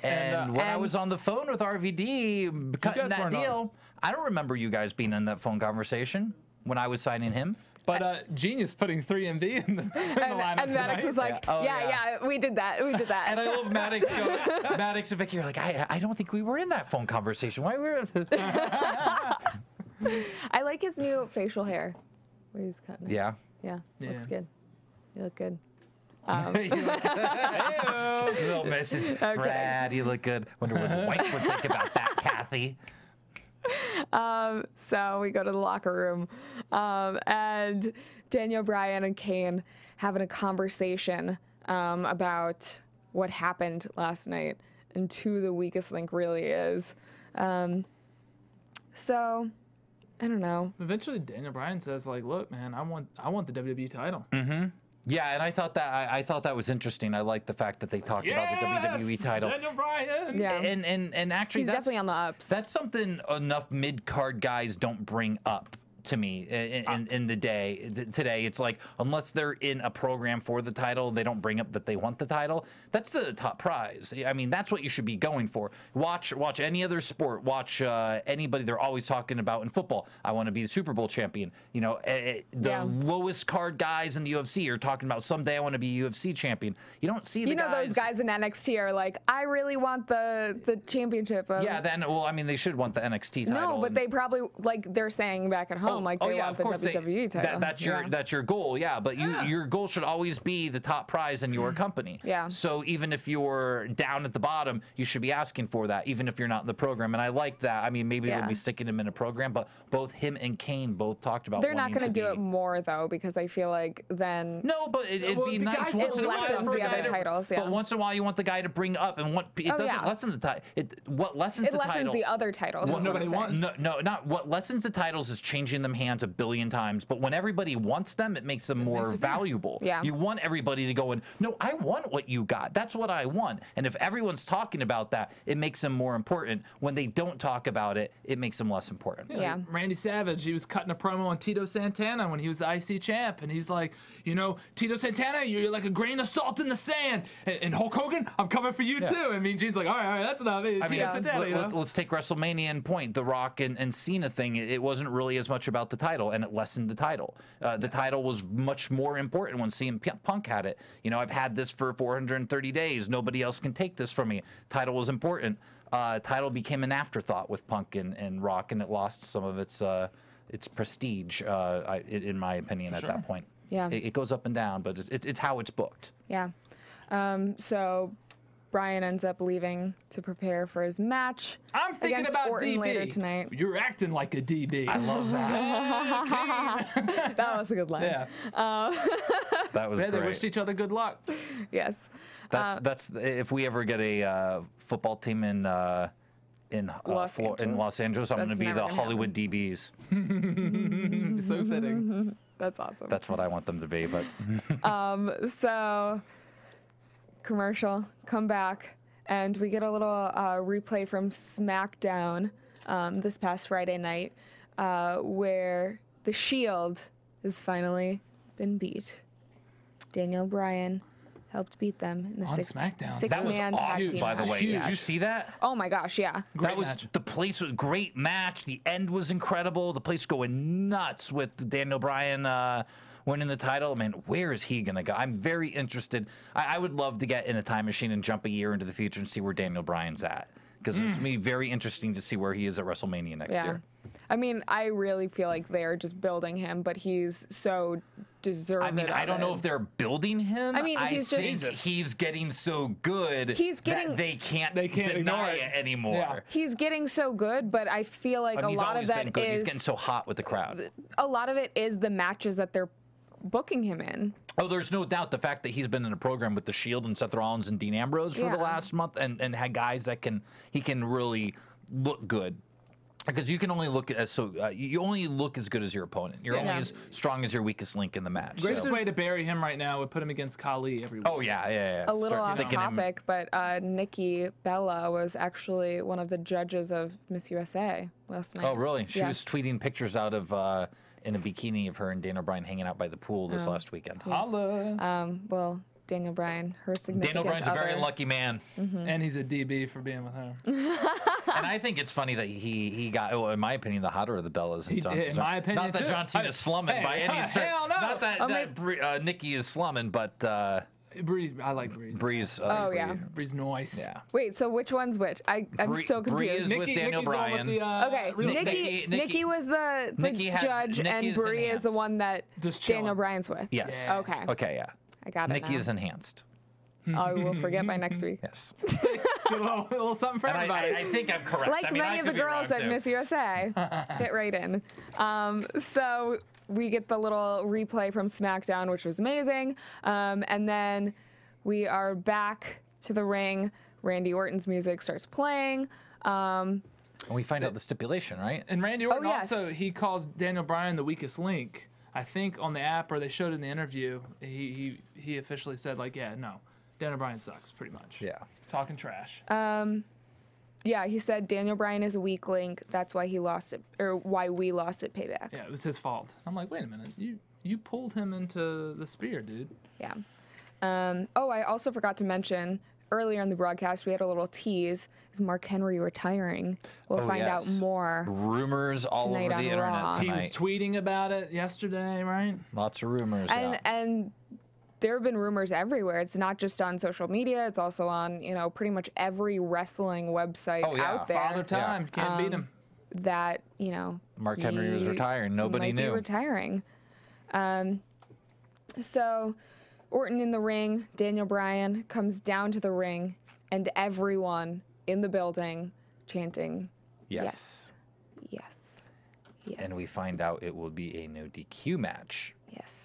And when I and- was on the phone with RVD cutting guys that weren't on. deal, I don't remember you guys being in that phone conversation when I was signing him. But Genius putting 3MV in the lineup And Maddox tonight. was like, Oh, yeah, yeah. we did that. And I love Maddox. Maddox and Vicky are like, I don't think we were in that phone conversation. Why were I like his new facial hair. Where he's cutting it. Yeah. Yeah, looks Yeah. good. You look good. Little message. Brad, you look good. Wonder what his wife would think about that, Cathy. So we go to the locker room, and Daniel Bryan and Kane having a conversation about what happened last night and who the weakest link really is. So I don't know. Eventually, Daniel Bryan says, like, look, man, I want the WWE title. Yeah, and I thought that was interesting. I like the fact that they talked about the WWE title. Daniel Bryan. Yeah, And actually, he's definitely on the ups. That's something enough mid-card guys don't bring up to me in the day today. It's like, unless they're in a program for the title, they don't bring up that they want the title. That's the top prize. I mean, that's what you should be going for. Watch any other sport. Watch anybody. They're always talking about in football, I want to be the Super Bowl champion. You know, the lowest card guys in the UFC are talking about someday I want to be a UFC champion. You don't see the those guys in NXT are like, I really want the championship. Yeah, then, well, I mean, they should want the NXT title. No, but they probably, like, they're saying back at home, like, they want the WWE title. That's your goal, yeah. But your goal should always be the top prize in your company. Yeah. So even if you're down at the bottom, you should be asking for that, even if you're not in the program. And I like that. I mean, maybe they'll be sticking him in a program, but both him and Kane both talked about They're not going to do it more, though, because I feel like then... No, but it'd Well, be the nice guys once in a while lessens for a the guy other to- titles, yeah. But once in a while, you want the guy to bring up, and it doesn't yeah. lessen the title. What lessens It the lessens title? the other titles. Well, is what nobody I'm saying. wants. No, not what lessens the titles is changing them hands a billion times, but when everybody wants them, it makes them more valuable. Yeah. You want everybody to go in, no, I want what you got. That's what I want. And if everyone's talking about that, it makes them more important. When they don't talk about it, it makes them less important. Yeah. Randy Savage, he was cutting a promo on Tito Santana when he was the IC champ, and he's like, you know, Tito Santana, you're like a grain of salt in the sand. And Hulk Hogan, I'm coming for you too. And Mean Gene's like, all right, that's enough. Let's take WrestleMania and point, the Rock and Cena thing. It wasn't really as much about the title, and it lessened the title. The title was much more important when CM Punk had it. You know, I've had this for 430 days. Nobody else can take this from me. Title was important. Title became an afterthought with Punk and Rock, and it lost some of its prestige, in my opinion, at that point. Yeah. It goes up and down, but it's how it's booked. Yeah. So Bryan ends up leaving to prepare for his match I'm thinking against about Orton DB. later tonight. You're acting like a DB. I love that. That was a good line. Yeah. That was They great. wished each other good luck. Yes. That's if we ever get a football team in Los Angeles, I'm going to That's be never the gonna Hollywood DBs. So fitting. That's awesome. That's what I want them to be. But So, commercial, come back, and we get a little replay from SmackDown this past Friday night, where the Shield has finally been beat. Daniel Bryan helped beat them in the On SmackDown. that was six-man tag awesome, team by the match. way. Did you see that? Oh my gosh, yeah. That was match. the place was great match. The end was incredible. The place going nuts with Daniel Bryan winning the title. Man, where is he gonna go? I'm very interested. I would love to get in a time machine and jump a year into the future and see where Daniel Bryan's at, because it's gonna be very interesting to see where he is at WrestleMania next year. I mean, I really feel like they're just building him, but he's so deserving. I mean, I don't know if they're building him. I mean, he's just- think he's getting so good He's getting- that they can't ignore deny it. it anymore. Yeah. He's getting so good, but I feel like a He's lot of always been that good. is He's getting so hot with the crowd. a lot of it is the matches that they're booking him in. Oh, there's no doubt the fact that he's been in a program with the Shield and Seth Rollins and Dean Ambrose for the Yeah. last month, and had guys that he can really look good. Because you can only look you only look as good as your opponent. You're only as strong as your weakest link in the match. Greatest So- way to bury him right now would put him against Khali every week. Oh yeah. A little Start off sticking him- topic, but Nikki Bella was actually one of the judges of Miss USA last night. Oh really? She Yes. was tweeting pictures out of in a bikini of her and Daniel Bryan hanging out by the pool this last weekend. Holla. Well, Daniel Bryan, her significant Daniel Bryan's a very other. unlucky man. And he's a DB for being with her. And I think it's funny that he got, well, in my opinion, the hotter of the Bellas. In my opinion, not that too. John Cena's slumming by any stretch. Hell no. Not that Nikki is slumming, but Breeze, I like Breeze. Breeze. Oh, yeah. Breeze noise. Yeah. Wait, so which one's which? I'm so confused. Bree is with Daniel Nikki's the one Bryan. with the, Okay, real estate. Nikki- Nikki was the Nikki has- judge, and Nikki is Brie is the enhanced. one that Just chilling. Daniel Bryan's with. Yes. Yeah. Okay. Okay, yeah. I got it Nikki now. is enhanced. I will forget by next week. Yes. a little something for And everybody. I think I'm correct. Like I mean, many I of the could be wrong, girls at too. Miss USA, fit right in. So we get the little replay from SmackDown, which was amazing. And then we are back to the ring. Randy Orton's music starts playing. And we find out the stipulation, right? And Randy Orton yes. also, he calls Daniel Bryan the weakest link. I think on the app, or they showed it in the interview, he officially said, like, yeah, no, Daniel Bryan sucks, pretty much. Yeah. Talking trash. Yeah, he said Daniel Bryan is a weak link. That's why he lost it, or why we lost at Payback. Yeah, it was his fault. I'm like, wait a minute, you pulled him into the spear, dude. Yeah. Oh, I also forgot to mention earlier in the broadcast we had a little tease. Is Mark Henry retiring? We'll find out yes. more. Rumors all Tonight over on the internet Raw. He was tonight. tweeting about it yesterday, right? Lots of rumors. yeah. And there have been rumors everywhere. It's not just on social media. It's also on pretty much every wrestling website Oh, yeah. out there. Father time, you can't beat him. That Mark Henry was he retiring. Nobody might be knew. retiring. So Orton in the ring. Daniel Bryan comes down to the ring, and everyone in the building chanting, Yes. yes, yes, And we find out it will be a no DQ match. yes.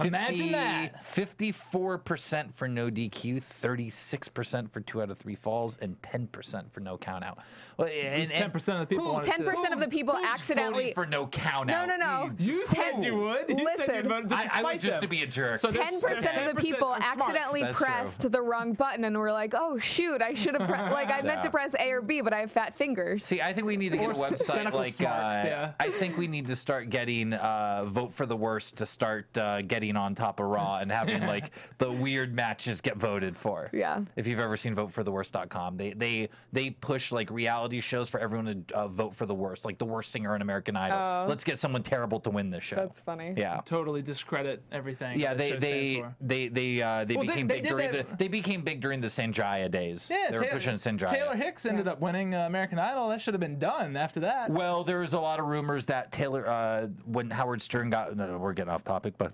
Imagine that. 54% for no DQ, 36% for 2 out of 3 falls, and 10% for no count out. Well, and 10% of the people. 10% of the people who's accidentally voting for no count out. No. You said you would. You said Listen, you'd vote just to I would spite just them. to be a jerk. So 10% of the people are smart. accidentally That's pressed true. the wrong button and were like, "Oh shoot, I should have like I meant to press A or B, but I have fat fingers." See, I think we need to get a website cynical like. smarks, yeah. I think we need to start getting vote for the worst to start getting on top of Raw and having like the weird matches get voted for. Yeah. If you've ever seen votefortheworst.com, they push like reality shows for everyone to vote for the worst, like the worst singer in American Idol. Oh. Let's get someone terrible to win this show. That's funny. Yeah. Totally discredit everything. Yeah, that show stands for. they became they big did during that- they became big during the Sanjaya days. Yeah, they were pushing Sanjaya. Taylor Hicks ended up winning American Idol. That should have been done after that. Well, there was a lot of rumors that Taylor, when Howard Stern got, we're getting off topic, but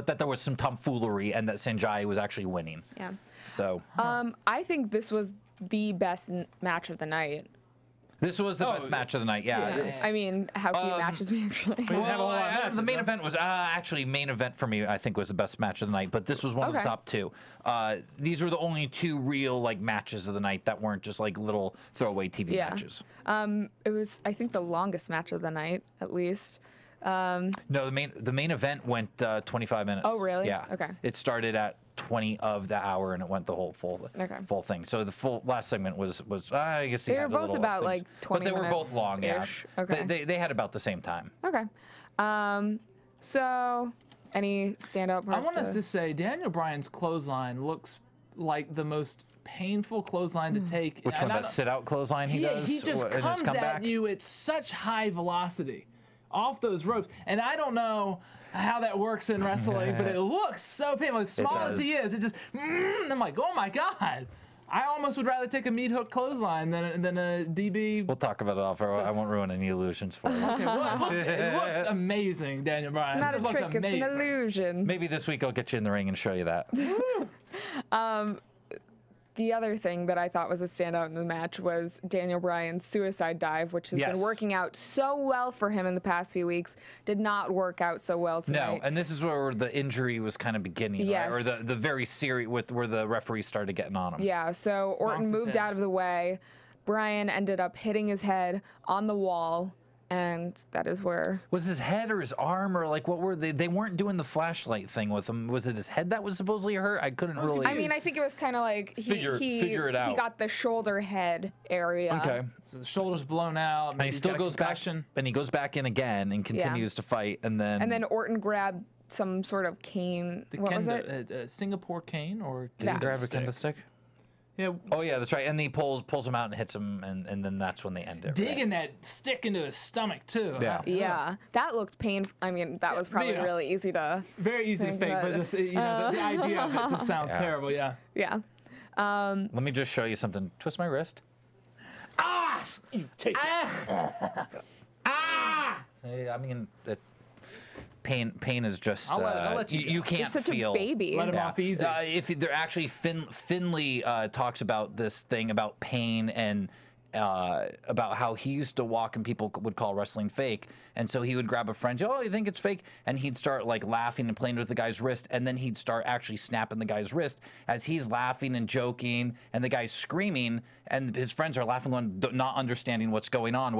that there was some tomfoolery and that Sanjaya was actually winning. Yeah. So I think this was the best match of the night. this was the best match of the night. Yeah. I mean, how few matches we actually had. didn't have a whole lot of matches, the main though. event was actually main event for me. I think was the best match of the night, but this was one of the Okay. top 2. These were the only 2 real like matches of the night that weren't just like little throwaway TV Yeah. matches. It was, I think, the longest match of the night, at least. No, the main event went 25 minutes. Oh, really? Yeah. Okay. It started at 20 of the hour and it went the whole full thing. So the full last segment was I guess They had were a both little about, things. like, 20 But they were both long, yeah. minutes-ish. Okay. They had about the same time. Okay. So, any standout I parts? want us to say Daniel Bryan's clothesline looks like the most painful clothesline to take. Which And one? I That don't- sit-out clothesline he does He just in his comes comeback? at you at such high velocity off those ropes. And I don't know how that works in wrestling, but it looks so painful. As small as he is, it just, I'm like, oh my God. I almost would rather take a meat hook clothesline than a DB. We'll talk about it off. I won't ruin any illusions for you. Okay, well, it looks amazing, Daniel Bryan. It's not It a looks trick, it's an amazing. illusion. Maybe this week I'll get you in the ring and show you that. The other thing that I thought was a standout in the match was Daniel Bryan's suicide dive, which has Yes. been working out so well for him in the past few weeks. Did not work out so well tonight. No, and this is where the injury was kind of beginning, Yes. right? Or the very serious where the referee started getting on him. Yeah, so Orton Knocked his moved head. out of the way. Bryan ended up hitting his head on the wall, and that is where. Was his head or his arm or like what were they? They weren't doing the flashlight thing with him. Was it his head that was supposedly hurt? I couldn't really. I mean, I think it was kind of like Figure it out. He got the shoulder head area. Okay. So the shoulder's blown out. And he still goes back, and he goes back in again and continues to fight, and then. And then Orton grabbed some sort of cane. The What was kendo, it? Singapore cane or did he grab a kendo stick? Yeah, Oh yeah, that's right. And he pulls him out and hits him, and then that's when they end it. digging that stick into his stomach too. Yeah. Yeah, that looked painful. I mean, that was probably yeah. really easy to. Very easy to Think fake, about but it. just the idea of it just sounds terrible. Yeah. Yeah. Let me just show you something. Twist my wrist. Ah! Take Ah! I mean, pain is just I'll let you go. you can't You're such feel. a baby. Let him off easy. If they're actually Finley talks about this thing about pain and about how he used to walk and people would call wrestling fake, and so he would grab a friend, oh, you think it's fake, and he'd start like laughing and playing with the guy's wrist, and then he'd start actually snapping the guy's wrist as he's laughing and joking, and the guy's screaming, and his friends are laughing, not understanding what's going on,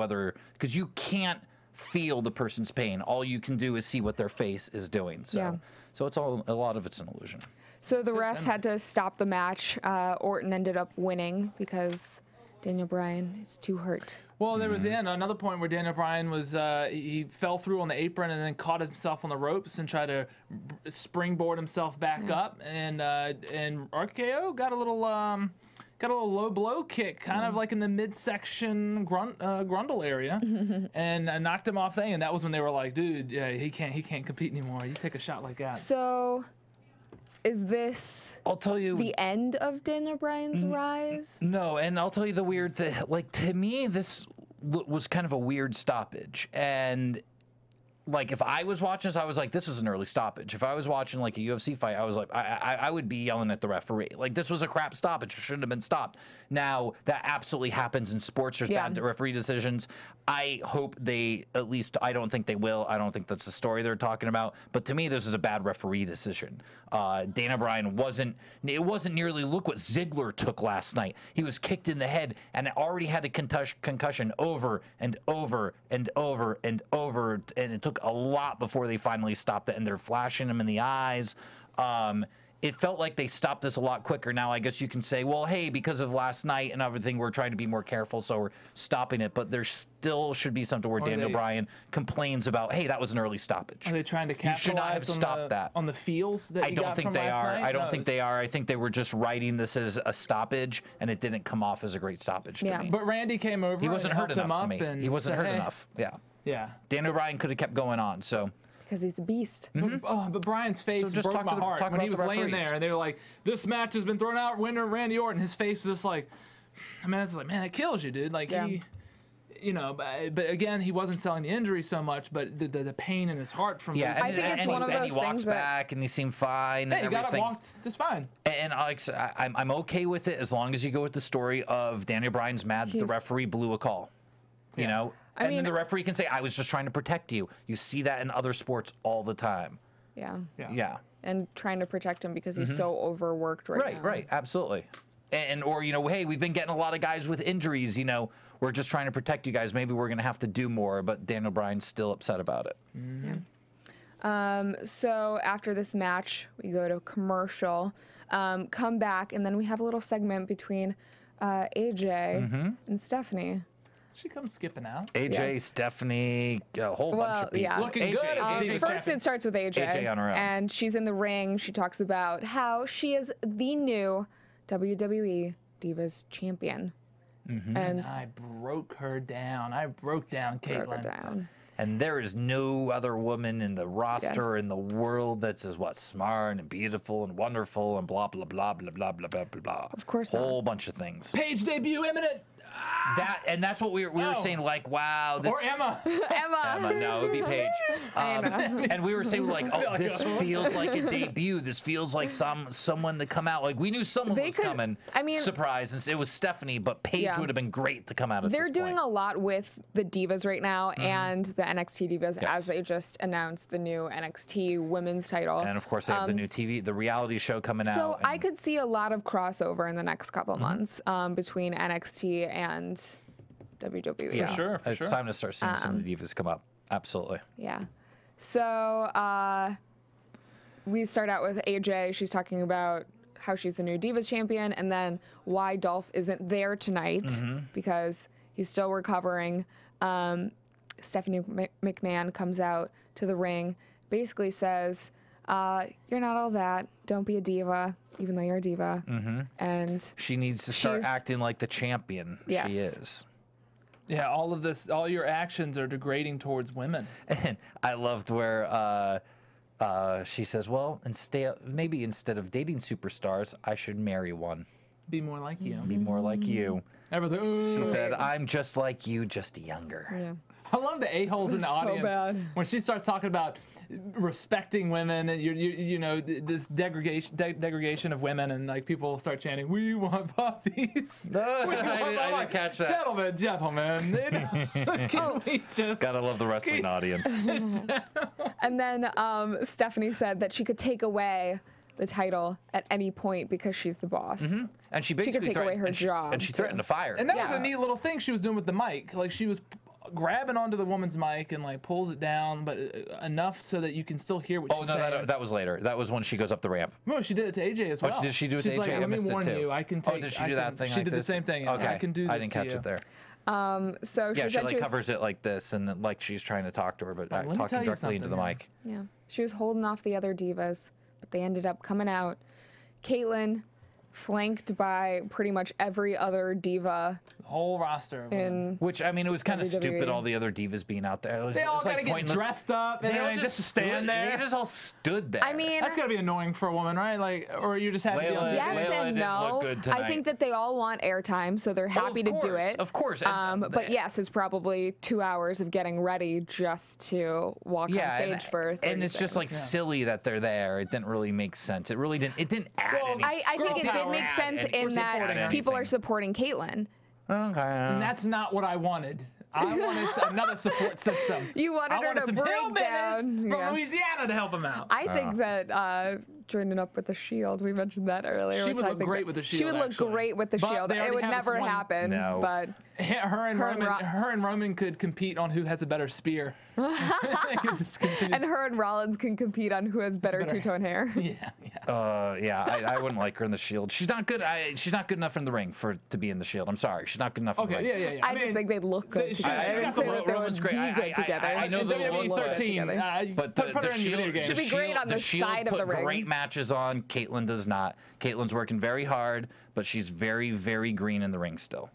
because you can't feel the person's pain. All you can do is see what their face is doing. So, Yeah. so it's a lot of it's an illusion. So the ref had to stop the match. Orton ended up winning because Daniel Bryan is too hurt. Well, there was another point where Daniel Bryan was he fell through on the apron and then caught himself on the ropes and tried to springboard himself back up, and RKO got a little low blow kick, kind of like in the midsection grundle area, and knocked him off thing. And that was when they were like, "Dude, yeah, he can't compete anymore. You take a shot like that." So, is this I'll tell you the end of Daniel Bryan's rise? No, and I'll tell you the weird thing. Like, to me, this was kind of a weird stoppage. And like if I was watching this, I was like, this was an early stoppage. If I was watching like a UFC fight, I was like, I would be yelling at the referee. Like, this was a crap stoppage. It shouldn't have been stopped. Now, that absolutely happens in sports. There's bad referee decisions. I hope they, at least, I don't think they will. I don't think that's the story they're talking about. But to me, this is a bad referee decision. Dana Bryan it wasn't nearly, look what Ziggler took last night. He was kicked in the head and already had a concussion over and over and over and over. And it took a lot before they finally stopped it, and they're flashing him in the eyes. It felt like they stopped this a lot quicker. Now, I guess you can say, well, hey, because of last night and everything, we're trying to be more careful, so we're stopping it. But there still should be something where Daniel Bryan complains about, hey, that was an early stoppage. Are they trying to capitalize should not have stopped that. On the feels that I don't think they are. I don't think they are. I think they were just writing this as a stoppage, and it didn't come off as a great stoppage to me. But Randy came over. He wasn't hurt enough to me. And He wasn't said, hurt hey. enough. Yeah. Yeah. Daniel Bryan could have kept going on, so... Because he's a beast. But Bryan's face broke my heart when he was laying there, and they were like, "This match has been thrown out. Winner Randy Orton." His face was just like, I mean, it's like, man, it kills you, dude. Like he, you know, but again, he wasn't selling the injury so much, but the pain in his heart from yeah. I think it's one of those he walks things back, and he seemed fine. Yeah, and he got everything. up, walked just fine. And Alex, I'm okay with it as long as you go with the story of Daniel Bryan's mad that the referee blew a call. You know. I mean, then the referee can say, I was just trying to protect you. You see that in other sports all the time. Yeah. And trying to protect him because he's so overworked right now. Right, absolutely. Or, you know, hey, we've been getting a lot of guys with injuries, you know, we're just trying to protect you guys. Maybe we're going to have to do more, but Daniel Bryan's still upset about it. So after this match, we go to commercial, come back, and then we have a little segment between AJ and Stephanie. She comes skipping out. AJ, Stephanie, a whole bunch of people. Looking good. First, it starts with AJ. on her own. And she's in the ring. She talks about how she is the new WWE Divas Champion. And I broke her down. I broke down Caitlyn. broke her down. And there is no other woman in the roster in the world that's as smart and beautiful and wonderful and blah blah blah blah blah blah blah blah. Of course not. not. Whole bunch of things. Paige debut imminent. That's what we were saying, like, wow, this, Or Emma. Emma. no, it would be Paige. And we were saying, like, oh, this feels like a debut. This feels like someone to come out. Like, we knew someone was coming. I mean, surprise, and it was Stephanie, but Paige would have been great to come out of. They're doing a lot with the Divas right now and the NXT Divas as they just announced the new NXT Women's title. And of course, they have the new the reality show coming out. So I could see a lot of crossover in the next couple months between NXT and WWE. Yeah, For sure. It's time to start seeing some of the Divas come up. Absolutely. Yeah. So we start out with AJ. She's talking about how she's the new Divas champion, and then why Dolph isn't there tonight because he's still recovering. Stephanie McMahon comes out to the ring, basically says, you're not all that. Don't be a diva, even though you're a diva. And she needs to start acting like the champion she is. Yeah, all your actions are degrading towards women. And I loved where she says, well, maybe instead of dating superstars, I should marry one. Be more like you. Be more like you. Everyone's like, ooh. She said, I'm just like you, just younger. yeah. I love the a-holes in the audience. bad. When she starts talking about respecting women and you know this degradation of women, and like people start chanting, "We want puppies." I didn't catch that. Gentlemen, can we just? Gotta love the wrestling audience. And then Stephanie said that she could take away the title at any point because she's the boss. And she basically take away her job, and she threatened to fire. And that was a neat little thing she was doing with the mic. Like she was grabbing onto the woman's mic and like pulls it down, but enough so that you can still hear what she's saying. that was later. That was when she goes up the ramp. No, she did it to AJ as well. Did she do it to She's AJ? like, I let me missed it warn too. you, I can take. Did she do that thing? She like did this? the same thing. Okay, I can do this. I didn't catch it there. So she Yeah, she said like she was, covers it like this, and then, like she's trying to talk to her, but let me tell talking you directly into the something, mic. yeah, she was holding off the other divas, but they ended up coming out. Caitlyn flanked by pretty much every other diva Whole roster. Of women. Which, I mean, it was kind of WWE. stupid, all the other divas being out there. They all gotta get pointless. dressed up and They all then just stand there. They just all stood there. I mean, That's gotta be annoying for a woman, right? Like, or you just have to be on Layla- TV. yes Layla and didn't look no. good I tonight. think that they all want airtime, so they're happy to do it. Of course. And But yes, it's probably 2 hours of getting ready just to walk on stage for 30 and it's just like seconds. silly that they're there. It didn't really make sense. It really didn't. It didn't add anything. I think it did power. make sense in that people are supporting Caitlyn. Okay. And that's not what I wanted. I wanted another support system. You wanted I her wanted to some break hillbillies down. from Yes. Louisiana to help him out. I think that joining up with the Shield, we mentioned that earlier. She which would I look think great that- with the She Shield, would look actually. great with the But Shield. they It already would have never someone- happen. No. But her and Roman could compete on who has a better spear. and her and Rollins can compete on who has better two-tone hair. I wouldn't like her in the Shield. She's not good. She's not good enough in the ring to be in the Shield. I'm sorry. She's not good enough in the ring. Yeah. I just think they'd look good She- together. she I didn't got say the that they Roman's would great. be good together. I know Just the they would WWE look good 13. together. But put her in the video game. Should be great on the Shield side of put the ring. Great matches on. Caitlyn does not. Caitlyn's working very hard, but she's very, very green in the ring still.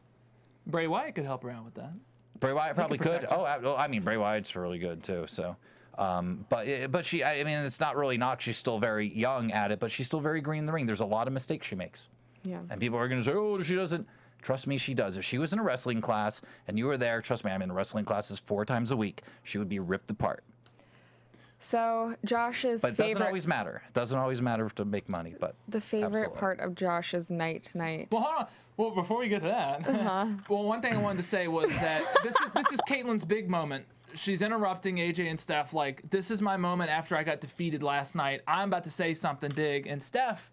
Bray Wyatt could help her out with that. Bray Wyatt probably could. protect her. I mean, Bray Wyatt's really good too. So, but she. I mean, it's not really knock. She's still very young at it, but she's still very green in the ring. There's a lot of mistakes she makes. Yeah. And people are going to say, oh, she doesn't. Trust me, she does. If she was in a wrestling class and you were there, trust me, I'm in wrestling classes 4 times a week. She would be ripped apart. So Josh's But it doesn't favorite, always matter. It doesn't always matter to make money. But the favorite absolutely. part of Josh's night tonight. Well, hold on. Well, before we get to that, well, one thing I wanted to say was that this is Caitlyn's big moment. She's interrupting AJ and Steph like, this is my moment after I got defeated last night. I'm about to say something big. And Steph,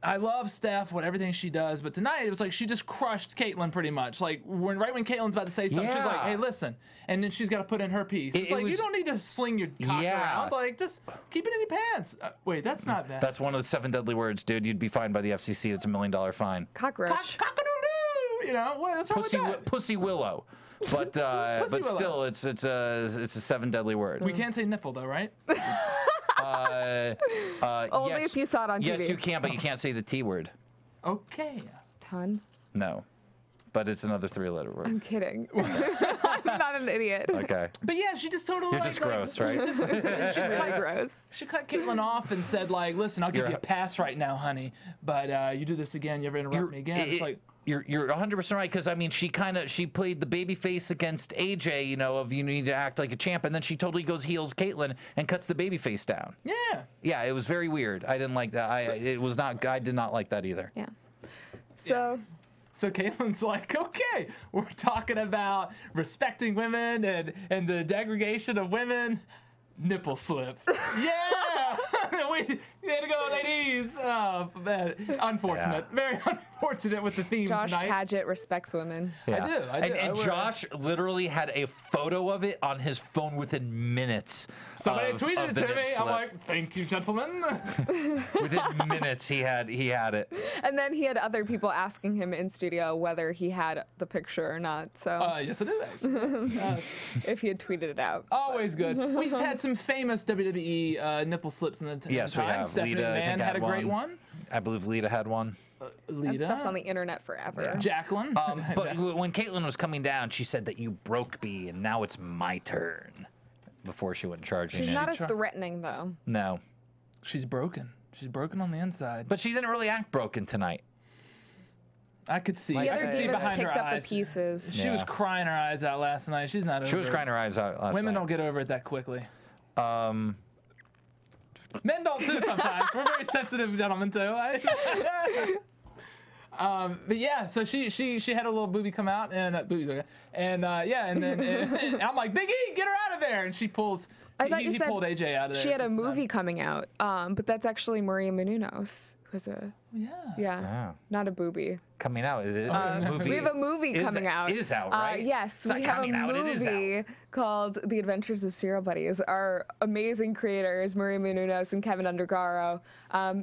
I love Steph, everything she does, but tonight it was like she just crushed Caitlyn pretty much. Like right when Caitlyn's about to say something, she's like, Yeah. "Hey, listen," and then she's got to put in her piece. It's It like you was- don't need to sling your cock Yeah. around. Like just keep it in your pants. Wait, that's not that. That's one of the 7 deadly words, dude. You'd be fined by the FCC. It's $1 million fine. Cockroach. Cock-a-doodle. You know what? That's wrong with that. Pussy willow. But but willow. still, it's a 7 deadly word. We can't say nipple though, right? Only yes. if you saw it on TV. Yes, you can, but you can't say the T word. Okay. Ton. No. But it's another 3-letter word. I'm kidding. I'm not an idiot. Okay. But yeah, she just totally You're like, just gross, right? Quite gross. She cut Caitlyn off and said like, "Listen, I'll give You're- you a pass right now, honey, but you do this again, you ever interrupt me again." It's like. You're 100% right, because I mean she played the baby face against AJ, you know, of you need to act like a champ, and then she totally goes heels Caitlyn and cuts the baby face down. Yeah. Yeah, it was very weird. I didn't like that. I did not like that either. Yeah. So So Caitlin's like, okay, we're talking about respecting women and the degradation of women. Nipple slip. Yeah! Way to go, ladies! Oh, man. Unfortunate. Yeah. Very unfortunate with the theme Josh tonight. Padgett respects women. Yeah. I do. And I will. Josh literally had a photo of it on his phone within minutes. Somebody of tweeted it the to me. nip I'm slip. like, thank you, gentlemen. Within minutes, he had it. And then he had other people asking him in studio whether he had the picture or not. So Yes, I do, actually. if he had tweeted it out. Always good. We've had some famous WWE nipple slips in the Yes, we time. have. Stephanie Lita, I McMahon think, had a great one. I believe Lita had one. That Lita. stuff's on the internet forever. Jacqueline. But when Caitlyn was coming down, she said that you broke me, and now it's my turn. Before she went charging She's in. not as threatening though. No. She's broken. She's broken on the inside. But she didn't really act broken tonight. I could see. The I other could see divas behind her picked up eyes. the pieces. She was Yeah. crying her eyes out last night. She's not over She was it. crying her eyes out last Women night. don't get over it that quickly. Men don't too sometimes. We're very sensitive gentlemen too. But yeah, so she had a little boobie come out and boobies, okay. And yeah, and then and I'm like, Big E, get her out of there, and she pulls. I thought he, you he said pulled AJ out of there. She had a It's not- movie coming out, but that's actually Maria Menounos. Was a Yeah. not a boobie. Coming out. Is it? Movie We have a movie coming out. Is out, right? Yes, It's not we have a coming out, it is out. movie called The Adventures of Serial Buddies. Our amazing creators, Maria Menounos and Kevin Undergaro,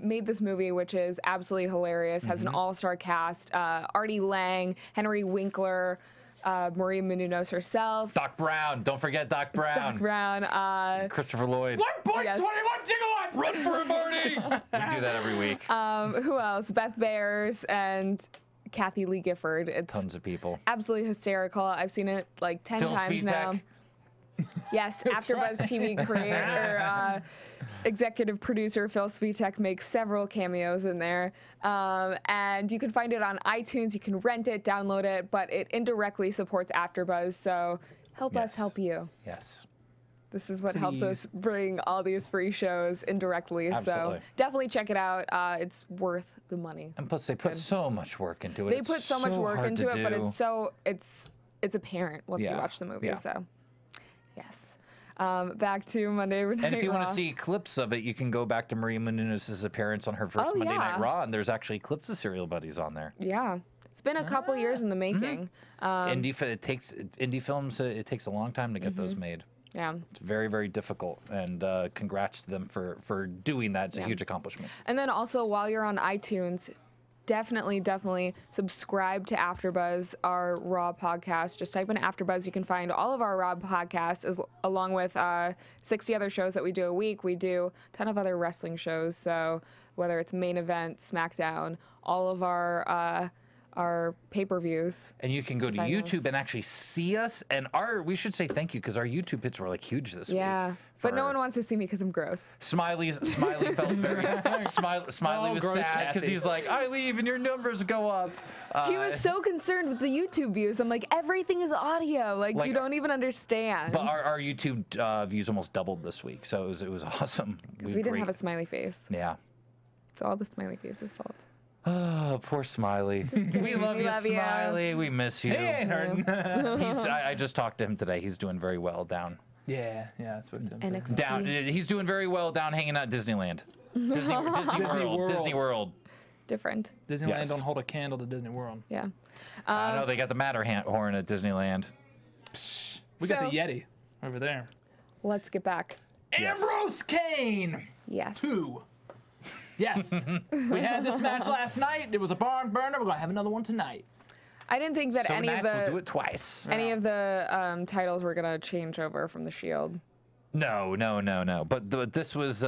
made this movie, which is absolutely hilarious. Has an all-star cast: Artie Lang, Henry Winkler. Maria Menounos herself. Doc Brown. Don't forget Doc Brown. Doc Brown. Christopher Lloyd. 1.21 Yes. gigawatts. Run for it, Marty! We do that every week. Who else? Beth Bayers and Kathy Lee Gifford. It's Tons of people. absolutely hysterical. I've seen it like 10 Phil times now. Svitek. Yes, AfterBuzz TV creator, executive producer Phil Svitek makes several cameos in there. And you can find it on iTunes. You can rent it, download it, but it indirectly supports AfterBuzz. So help us help you. Yes. This is what helps us bring all these free shows indirectly. Absolutely. So definitely check it out. It's worth the money. And plus, they put so much work into it. They put so much work into it, but it's apparent once you Yeah. watch the movie. Yeah. So, yes. Back to Monday Night Raw. And if you want to see clips of it, you can go back to Maria Menounos' appearance on her first Monday Night Raw, and there's actually clips of Serial Buddies on there. Yeah. It's been a couple years in the making. Indie films, it takes a long time to get those made. Yeah. It's very, very difficult, and congrats to them for doing that. It's a huge accomplishment. And then also, while you're on iTunes, definitely subscribe to AfterBuzz, our Raw podcast. Just type in AfterBuzz. You can find all of our Raw podcasts, along with 60 other shows that we do a week. We do a ton of other wrestling shows. So whether it's Main Event, SmackDown, all of our pay-per-views. And you can go to YouTube and actually see us. And we should say thank you, because our YouTube hits were like huge this week. Yeah. But no one wants to see me because I'm gross. Smiley felt very Smiley was gross, sad because Cathy. he's like, I leave and your numbers go up. He was so concerned with the YouTube views. I'm like, everything is audio. Like you don't even understand. But our YouTube views almost doubled this week, so it was awesome. Because we didn't have a smiley face. Yeah. It's all the smiley face's fault. Oh, poor Smiley. We love you, Smiley. We miss you. He ain't hurting. I just talked to him today. He's doing very well down. Yeah, I spoke to him. NXT. Down. He's doing very well down hanging out at Disneyland. Disney World. Different. Disneyland Yes. don't hold a candle to Disney World. Yeah. I know they got the Matterhorn at Disneyland. We got the So- Yeti over there. Let's get back. Yes. Ambrose Kane Yes. 2. Yes. We had this match last night. It was a barn burner. We're going to have another one tonight. I didn't think that So any nice, of we'll do the it twice. any of the titles were gonna change over from the Shield. No. But this was.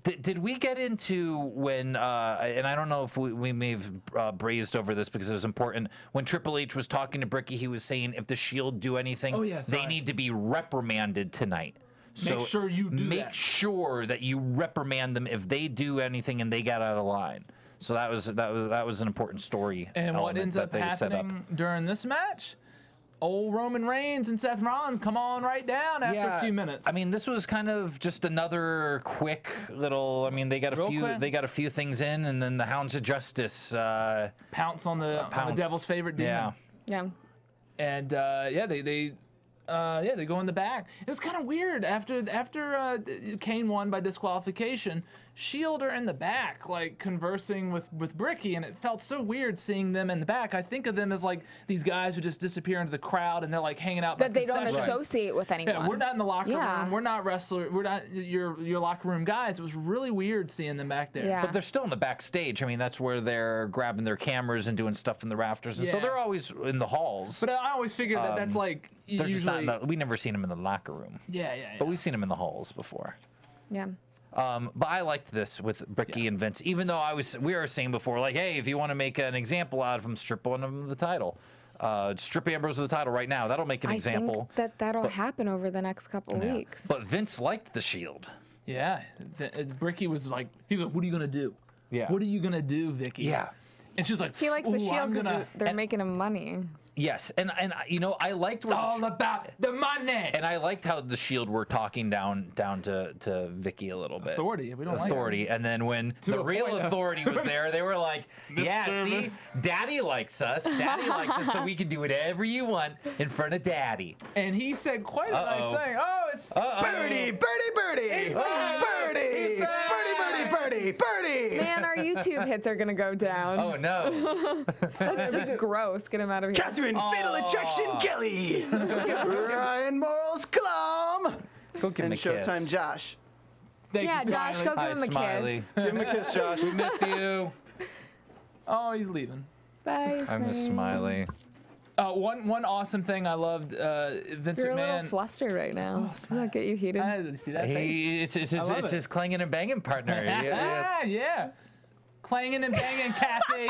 Did we get into when? And I don't know if we may have brazed over this because it was important. When Triple H was talking to Bricky, he was saying if the Shield do anything, they need to be reprimanded tonight. So Make sure you do make that. sure that you reprimand them if they do anything and they got out of line. So that was an important story. And what element ends that up they set up. happening during this match? Old Roman Reigns and Seth Rollins come on right down after a few minutes. I mean, this was kind of just another quick little. I mean, they got a few things in, and then the Hounds of Justice pounce on the devil's favorite demon. Yeah. Yeah. And they go in the back. It was kind of weird after Kane won by disqualification. Shield are in the back, like conversing with Bricky, and it felt so weird seeing them in the back. I think of them as like these guys who just disappear into the crowd and they're like hanging out. That by they don't concessions. associate with anyone. Yeah, we're not in the locker Yeah. room. We're not wrestlers. We're not your locker room guys. It was really weird seeing them back there. Yeah. But they're still in the backstage. I mean, that's where they're grabbing their cameras and doing stuff in the rafters, and so Yeah. they're always in the halls. But I always figured that that's like they're just not. usually. We never seen them in the locker room. Yeah. But we've seen them in the halls before. Yeah. But I liked this with Bricky and Vince, even though we were saying before, like, hey, if you want to make an example out of him, strip one of them the title. Strip Ambrose with the title right now. That'll make an example. I think that'll happen over the next couple weeks. But Vince liked the Shield. Yeah. Bricky was like, what are you gonna do? Yeah. What are you gonna do, Vicky? Yeah. And she's like, he likes the "Ooh, Shield I'm because gonna-" they're making him money. Yes, and you know, I liked It's all about the money. and I liked how the Shield were talking down to Vicky a little bit. Authority. We don't like Authority, and then when the a real point. Authority was there, they were like, "Yeah, Mr. see, Daddy likes us. Daddy likes us, so we can do whatever you want in front of Daddy." And he said quite a nice thing. Oh, it's Birdie, birdie. Birdie, birdie. Man, our YouTube hits are gonna go down. Oh no! That's just gross. Get him out of here. Catherine Fatal Attraction Kelley. Ryan Morals Clum. Go give him And a kiss. Showtime Josh. thank Yeah, you, Josh, Smiley. go Hi, give him a Smiley. kiss. Give him a kiss, Josh. We miss you. Oh, he's leaving. Bye. I miss Smiley. One awesome thing I loved, Vince You're a little McMahon. flustered right now. Does that get you heated? I had to see that face. It's his clanging and banging partner. Yeah. Clanging and banging, Cathy.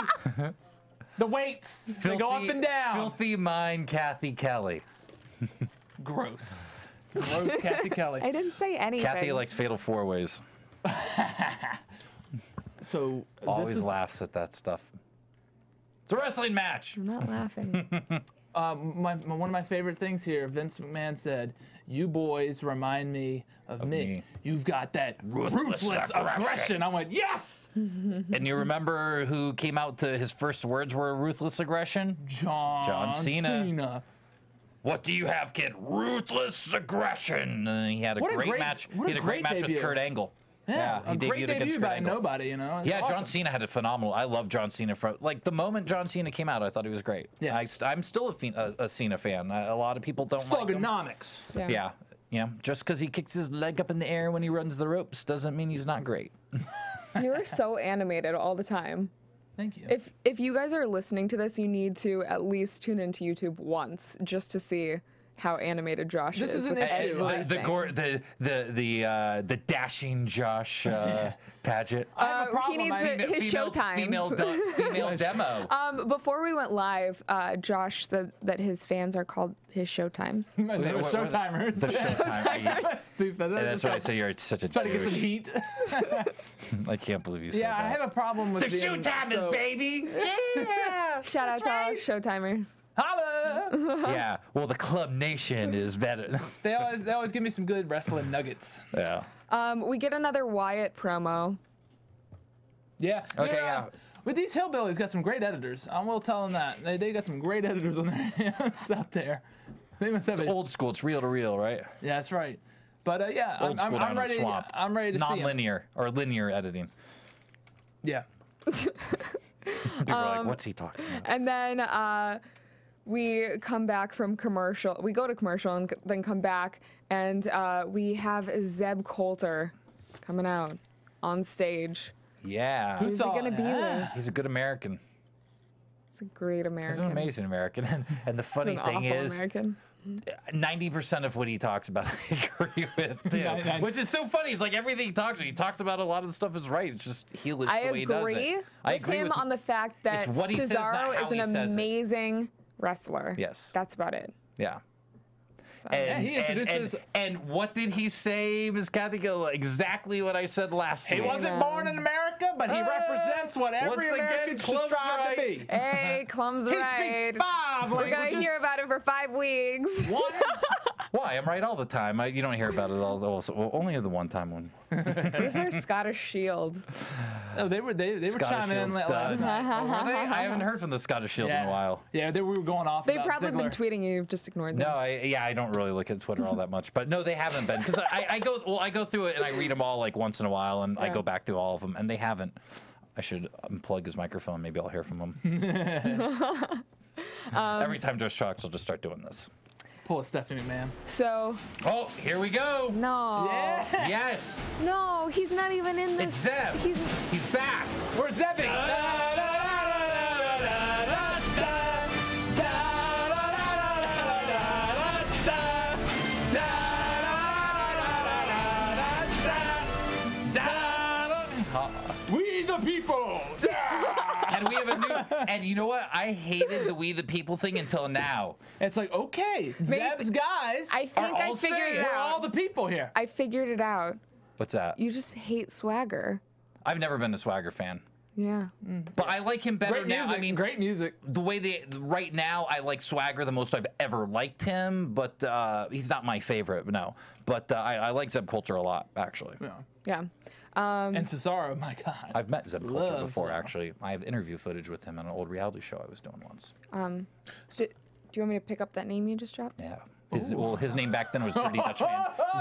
The weights, they go up and down. Filthy mind, Cathy Kelley. Gross. Gross, Cathy Kelley. I didn't say anything. Kathy likes fatal four ways. So Always laughs at that stuff. It's a wrestling match. I'm not laughing. One of my favorite things here, Vince McMahon said, "You boys remind me of me. You've got that ruthless aggression." I went, yes! And you remember who came out to his first words were ruthless aggression? John Cena. What do you have, kid? Ruthless aggression. And then he had a great match. He had a great match with Kurt Angle. Yeah, he a great debuted against debut Kurt by Angle. nobody, you know. It's Yeah, awesome. John Cena had a phenomenal. I love John Cena from like the moment John Cena came out. I thought he was great. Yeah. I'm still a Cena fan. A lot of people don't like him. Thugonomics. Yeah. Yeah, just because he kicks his leg up in the air when he runs the ropes doesn't mean he's not great. You are so animated all the time. Thank you. If you guys are listening to this, you need to at least tune into YouTube once just to see how animated Josh This is is. an with issue. everything. The dashing Josh Padgett. He needs his show times. Female demo. Before we went live, Josh said that his fans are called his show times. They were showtimers. The Showtime. That's stupid. That's why I say you're such a Trying to get some douche. heat. I can't believe you said Yeah, that. I have a problem with The Showtimers, baby! Yeah. Shout out to all Showtimers. Holla! Yeah, well, the Club Nation is better. They always give me some good wrestling nuggets. Yeah. We get another Wyatt promo. Yeah. Okay, yeah. With these hillbillies, got some great editors. I will tell them that they got some great editors on their hands out there. They must have It's old school. It's reel to reel, right? Yeah, that's right. But yeah, Old school down I'm in the ready. swamp. I'm ready to see 'em. Non-linear or linear editing. Yeah. People are like, what's he talking about? And then we come back from commercial. We go to commercial and then come back, and we have Zeb Coulter coming out on stage. Yeah. Who's he going to be with? He's a good American. He's a great American. He's an amazing American. And the funny He's an thing awful is, American. 90% of what he talks about, I agree with, too. Which is so funny. It's like everything he talks about. He talks about a lot of the stuff is right. It's just heelish I the way he does agree it. with him on the fact that It's what he says, not Cesaro how is he an says it. amazing wrestler. Yes. That's about it. Yeah. So. And, he introduces- and what did he say, Ms. Cathy Kelley? Exactly what I said last He week. wasn't born in America, but he represents what every once again, American should Clum's strive right. to be. Hey, Clum's He right. speaks 5 We're languages. going to hear about it for 5 weeks. One. Why? I'm right all the time. You don't hear about it all. Well, only the one time when. Where's our Scottish Shield? Oh, they were Scottish chiming in Shield's last done. night. Were they? I haven't heard from the Scottish Shield in a while. Yeah, we were going off. They've about probably been Ziggler. tweeting you. You've just ignored them. No, I don't really look at Twitter all that much, but no, they haven't been because I go through it and I read them all like once in a while, and I go back through all of them, and they haven't. I should unplug his microphone. Maybe I'll hear from him. Every time Josh talks, I'll just start doing this. Pull a Stephanie McMahon. So, Oh, here we go. no. Yeah. Yes, No, he's not even in this. it's Zeb. He's back. Where's Zebby? We the people. And we have a new. And you know what? I hated the "We the People" thing until now. It's like, okay, Zeb's guys. I think I all figured saying it we're out. all the people here. I figured it out. What's that? You just hate swagger. I've never been a Swagger fan, Yeah. but I like him better Great now. music. I mean, great music. the way right now, I like Swagger the most I've ever liked him, but he's not my favorite. No, but I like Zeb Coulter a lot, actually. Yeah. Yeah. And Cesaro, my God. I've met Zeb Coulter Love before, Zeb. actually. I have interview footage with him on an old reality show I was doing once. Do you want me to pick up that name you just dropped? Yeah. His name back then was Dirty Dutchman.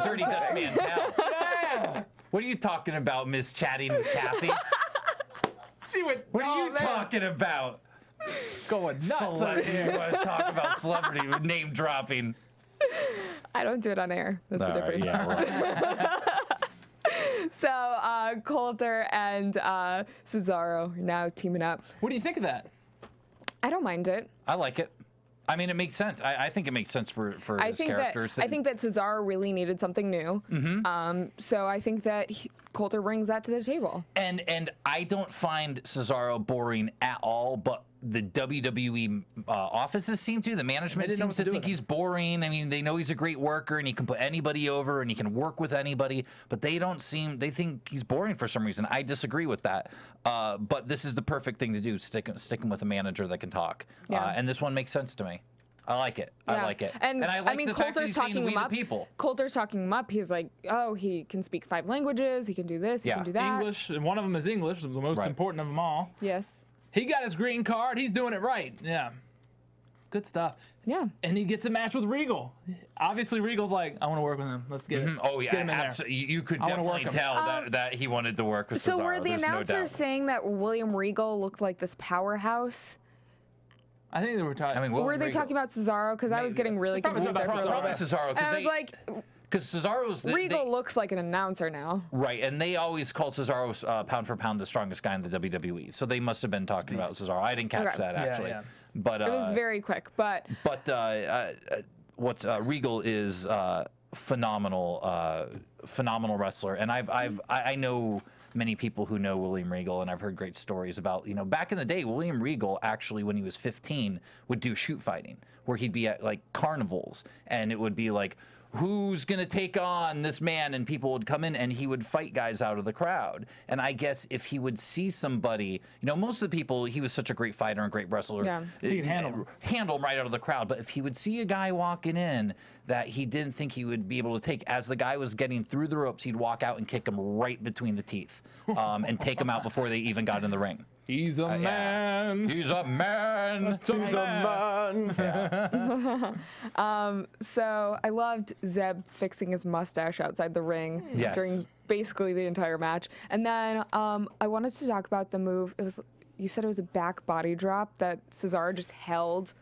Dirty Dutchman. Now. What are you talking about, Miss Chatting with Kathy? She went. What are you man. talking about? Going nuts over Celebrity. here. You want to talk about celebrity name dropping? I don't do it on air. That's the All right, difference. yeah, right. So, Coulter and Cesaro are now teaming up. What do you think of that? I don't mind it. I like it. I mean, it makes sense. I think it makes sense for his characters. I think that Cesaro really needed something new. So I think that Coulter brings that to the table. And I don't find Cesaro boring at all, but the WWE offices seem to. The management seems to think he's boring. I mean, they know he's a great worker and he can put anybody over and he can work with anybody, but they think he's boring for some reason. I disagree with that. But this is the perfect thing to do, stick him with a manager that can talk. And this one makes sense to me. I like it. I like it. And I like mean, the fact that Coulter's he's saying talking we him the up. people. Coulter's talking him up. He's like, oh, he can speak 5 languages. He can do this. He can do that. English, and one of them is English, the most important of them all. Yes. He got his green card. He's doing it right. Yeah. Good stuff. Yeah. And he gets a match with Regal. Obviously, Regal's like, I want to work with him. Let's get it. Oh, Let's yeah, get him in there. absolutely. You could I wanna definitely work him. tell that he wanted to work with So Cesaro. were the There's no announcers doubt. saying that William Regal looked like this powerhouse? I think they were talking. I mean, Were they talking about Cesaro? Because I was getting really Probably confused there for a little Probably bit. Cesaro, And I was like, because Cesaro's Regal looks like an announcer now. right, and they always call Cesaro pound for pound the strongest guy in the WWE. So they must have been talking about Cesaro. I didn't catch that actually, but It was very quick, but what's Regal is phenomenal wrestler, and I know many people who know William Regal, and I've heard great stories about, back in the day, William Regal actually, when he was 15, would do shoot fighting, where he'd be at like carnivals, and it would be like, who's going to take on this man? And people would come in and he would fight guys out of the crowd. And I guess if he would see somebody, most of the people, he was such a great fighter and great wrestler. Yeah. He could handle him right out of the crowd. But if he would see a guy walking in that he didn't think he would be able to take, as the guy was getting through the ropes, he'd walk out and kick him right between the teeth and take him out before they even got in the ring. He's a man. He's a man. He's a man. so I loved Zeb fixing his mustache outside the ring during basically the entire match. And then I wanted to talk about the move. You said it was a back body drop that Cesaro just held.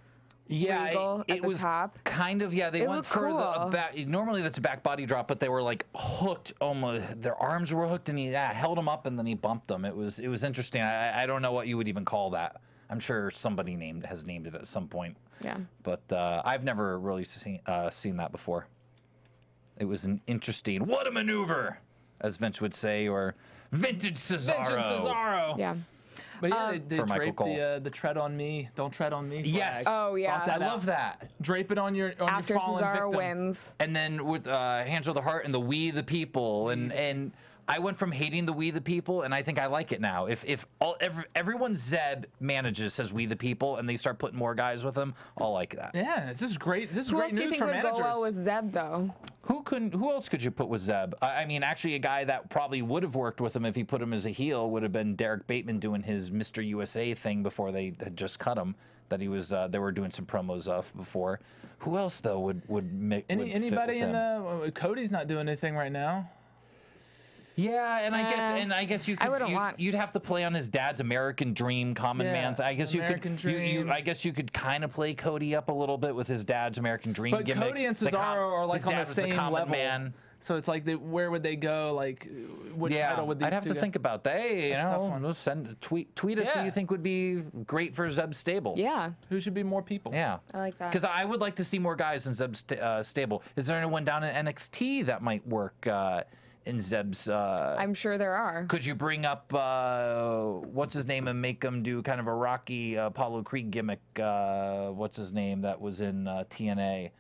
Regal it was top. kind of, they went for the back. Normally that's a back body drop, but they were like hooked, almost their arms were hooked, and he held them up and then he bumped them. It was interesting. I don't know what you would even call that. I'm sure somebody has named it at some point. Yeah. But I've never really seen that before. It was an interesting, what a maneuver, as Vince would say, or vintage Cesaro. Vintage Cesaro. Yeah. But yeah, they Michael draped the tread on me, don't tread on me flag. Yes. Oh, yeah. Bought that I out. love that. Drape it on your After fallen Cesaro victim. wins. And then with Hands of the Heart and the We the People, and I went from hating the We the People, and I think I like it now. If everyone Zeb manages says We the People, and they start putting more guys with them, I'll like that. Yeah, this is great. This is Who great else do you news think for would managers. go well with Zeb, though? Who else could you put with Zeb? I mean, actually, a guy that probably would have worked with him if he put him as a heel would have been Derek Bateman doing his Mr. USA thing before they had just cut him. That he was, they were doing some promos of before. Who else though would make anybody in the Cody's not doing anything right now. Yeah, and I guess you could, you'd have to play on his dad's American Dream Common Man. I guess American Dream. I guess you could kind of play Cody up a little bit with his dad's American Dream But gimmick. Cody and Cesaro are like on the same level. Man. So it's like, where would they go? Like, which title would these I'd have to think about that. Hey, tweet us who you think would be great for Zeb's stable. Yeah. Who should be more people? Yeah. I like that. Because I would like to see more guys in Zeb's stable. Is there anyone down in NXT that might work in Zeb's? I'm sure there are. Could you bring up what's his name and make him do kind of a Rocky Apollo Creed gimmick? What's his name that was in TNA?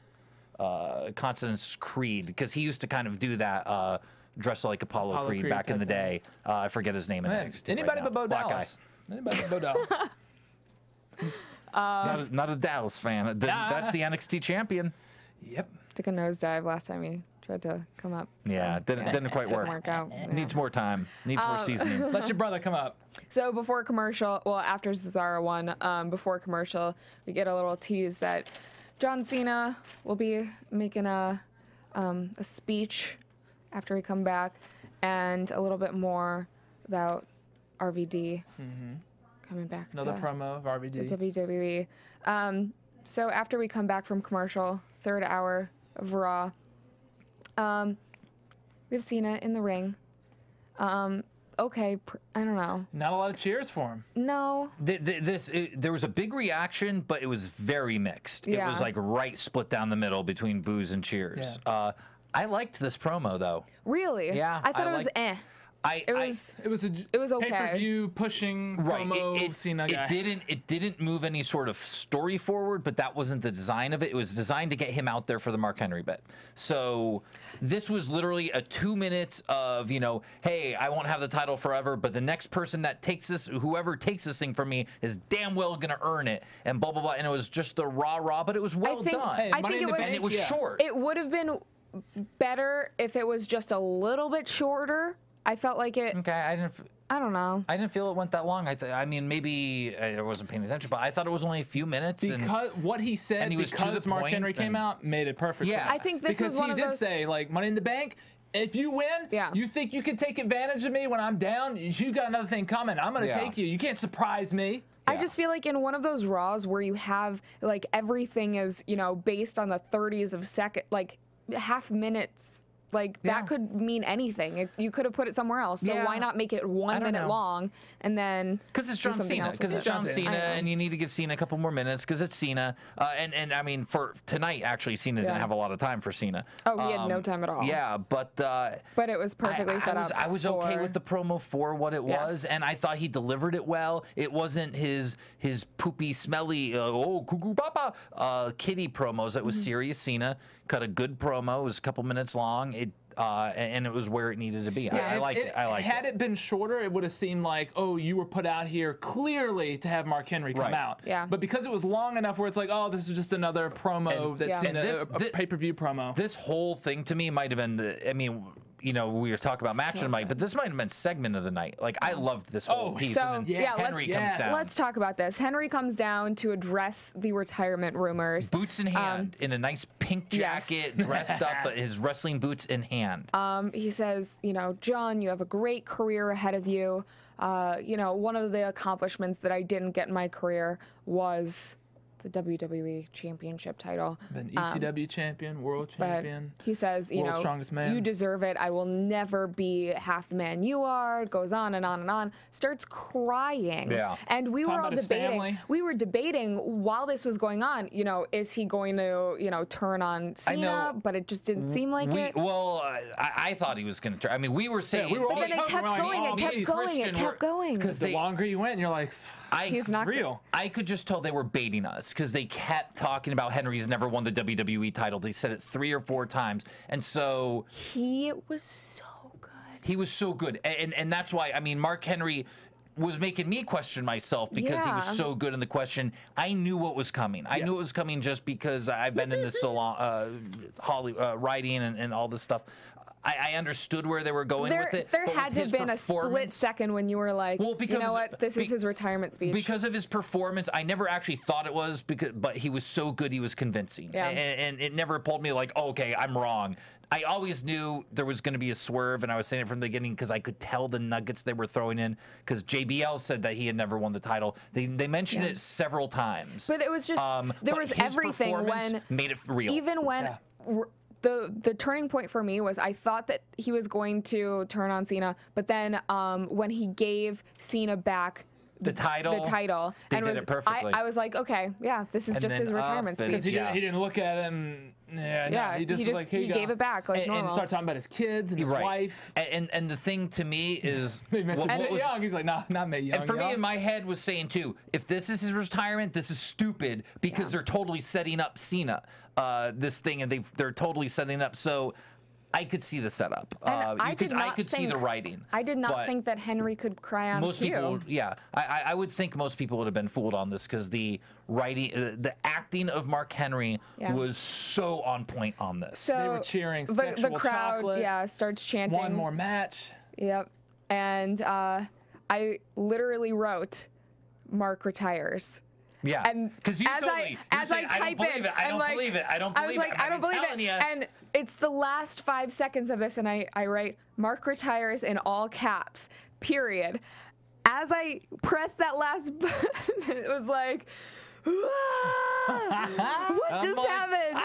Constance Creed, because he used to kind of do that, dress like Apollo Creed back in the day. I forget his name in NXT. Anybody right but Bo Black Dallas. guy. Anybody but Bo Dallas. Not a Dallas fan. That's the NXT champion. Yep. Took a nosedive last time he tried to come up. Yeah, didn't quite Didn't work. work out. Needs more time. Needs more seasoning. Let your brother come up. So before commercial, well, after Cesaro won, before commercial, we get a little tease that John Cena will be making a speech after he come back, and a little bit more about RVD coming back. Another to promo of RVD. the WWE. So after we come back from commercial, third hour of Raw, we have Cena in the ring. A okay. I don't know. Not a lot of cheers for him. No. There was a big reaction, but it was very mixed. It Yeah. was like right split down the middle between boos and cheers. Yeah. I liked this promo though. Really? Yeah, I thought I it was like- It was. It was okay. pay-per-view pushing Right. promo Cena guy. It didn't move any sort of story forward, but that wasn't the design of it. It was designed to get him out there for the Mark Henry bit. So this was literally a 2 minutes of, hey, I won't have the title forever, but the next person that takes this, whoever takes this thing from me, is damn well gonna earn it, and blah blah blah. And it was just the rah, but it was well done. Hey, I think it was. And it was short. It would have been better if it was just a little bit shorter. I felt like it. Okay, I don't know. I didn't feel it went that long. I mean, maybe I wasn't paying attention, but I thought it was only a few minutes. Because what he said, and he was to because the Mark point, Henry came and- out, made it perfect. Yeah. for him. I think this because was one he of did those. say, like, Money in the Bank, if you win, Yeah. you think you can take advantage of me when I'm down, you got another thing coming. I'm going to Yeah. take you. You can't surprise me. I just feel like in one of those Raws where you have like everything is based on the 30s of second, like half minutes. Like Yeah. that could mean anything. You could have put it somewhere else. So Yeah. why not make it 1 I don't minute know. long and then Because it's do John something Cena. else with Because it's it? John Cena, I know. and you need to give Cena a couple more minutes because it's Cena. And I mean, for tonight, actually, Cena didn't Yeah. have a lot of time for Cena. Oh, he had no time at all. Yeah, but But it was perfectly set up. I was okay for- with the promo for what it was, Yes. and I thought he delivered it well. It wasn't his poopy, smelly, cuckoo papa kitty promos. It was Mm-hmm. serious Cena. Cut a good promo. It was a couple minutes long. And it was where it needed to be. I liked it. I liked Had it. it been shorter, it would have seemed like, oh, you were put out here clearly to have Mark Henry come Right. out. Yeah. But because it was long enough where it's like, oh, this is just another promo that's Yeah. Cena, And this- a pay-per-view promo. This whole thing to me might have been the. I mean, we were talking about match of the night, but this might have been segment of the night. Like I loved this whole Oh, piece. so, and then yeah, Henry let's- comes down. Let's talk about this. Henry comes down to address the retirement rumors. Boots in hand, in a nice pink yes. jacket, dressed up, but his wrestling boots in hand. He says, John, you have a great career ahead of you. One of the accomplishments that I didn't get in my career was the WWE Championship title. Been ECW champion, world But champion. he says, World's strongest man. you deserve it. I will never be half the man you are. Goes on and on and on. Starts crying. Yeah. And we Talking were all about his debating. family. We were debating while this was going on. Is he going to, turn on Cena? know. But it just didn't seem like it. Well, I thought he was going to turn. I mean, we were saying. we were But all then it joking kept around, going. oh, It me kept and going. It Christian were- kept going. because The they. longer you went, you're like, He's not real. I could just tell they were baiting us because they kept talking about Henry's never won the WWE title. They said it 3 or 4 times, and so He was so good. he was so good, and that's why I mean Mark Henry was making me question myself because he was Yeah. so good in the question. I knew what was coming. I knew it was coming just because I've been in this salon, writing and all this stuff. I understood where they were going with it. There but had with to his have been a split performance- second when you were like, Well, you because- know what, this is his retirement speech. Because of his performance, I never actually thought it was, but he was so good, he was convincing. Yeah. And it never pulled me like, oh, okay, I'm wrong. I always knew there was going to be a swerve, and I was saying it from the beginning because I could tell the nuggets they were throwing in, because JBL said that he had never won the title. They mentioned it several times. But it was just, there but was his everything performance when, made it real. even when the turning point for me was I thought that he was going to turn on Cena, but then when he gave Cena back the title, they and did it perfectly. I was like, okay, yeah, this is And just then his retirement up and- Because speech. he didn't look at him. Yeah, he just was like, here he you gave go. it back like And- normal. And started talking about his kids and his Right. wife. And the thing to me is, They mentioned what Mae was- Young. He's like, nah, not Mae Young. And for me, y'all. in my head, was saying too, if this is his retirement, this is stupid because they're totally setting up Cena, this thing, and they're totally setting up. So I could see the setup. And I could see the writing. I did not but think that Henry could cry on most cue. people, yeah, I would think most people would have been fooled on this because the writing, the acting of Mark Henry Yeah. was so on point on this. So They were cheering the sexual crowd, chocolate. starts chanting. One more match. Yep. And I literally wrote, Mark retires. Yeah, And because you as told I me, as I type it, I don't I'm like, believe it. I don't believe I was like, it. I don't believe it. You. And it's the last 5 seconds of this, and I write, Mark retires in all caps, period. As I pressed that last button, it was like, what just happened?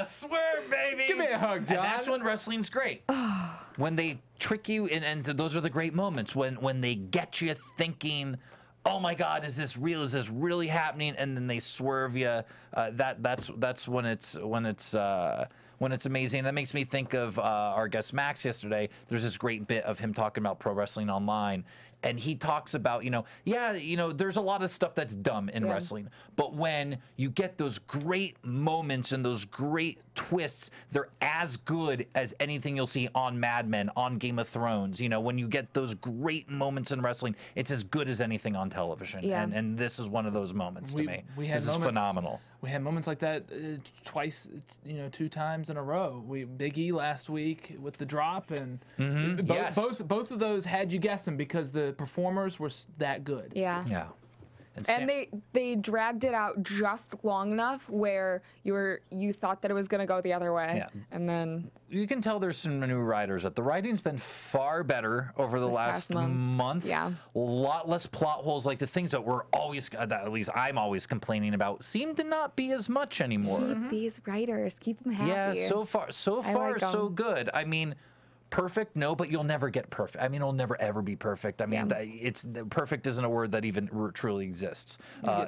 Swerve, baby. Give me a hug, John. And that's when wrestling's great. when they trick you, and those are the great moments when they get you thinking, oh my God, is this real? Is this really happening? And then they swerve you. That's when it's amazing. That makes me think of our guest Max yesterday. There's this great bit of him talking about Pro Wrestling Online. And he talks about, there's a lot of stuff that's dumb in wrestling. But when you get those great moments and those great twists, they're as good as anything you'll see on Mad Men, on Game of Thrones. When you get those great moments in wrestling, it's as good as anything on television. Yeah. And this is one of those moments to me. This is phenomenal. We had moments like that twice, 2 times in a row. Big E last week with the drop, and both of those had you guessing because the performers were that good. Yeah. Yeah. And they dragged it out just long enough where you thought that it was going to go the other way. Yeah. And then you can tell there's some new writers that the writing's been far better over the last month. Yeah. A lot less plot holes, like the things that we're always, that at least I'm always complaining about, seem to not be as much anymore. Keep these writers, keep them happy. Yeah, so far so good. I mean, perfect, no, but you'll never get perfect. I mean, it'll never ever be perfect. I mean, perfect isn't a word that even truly exists,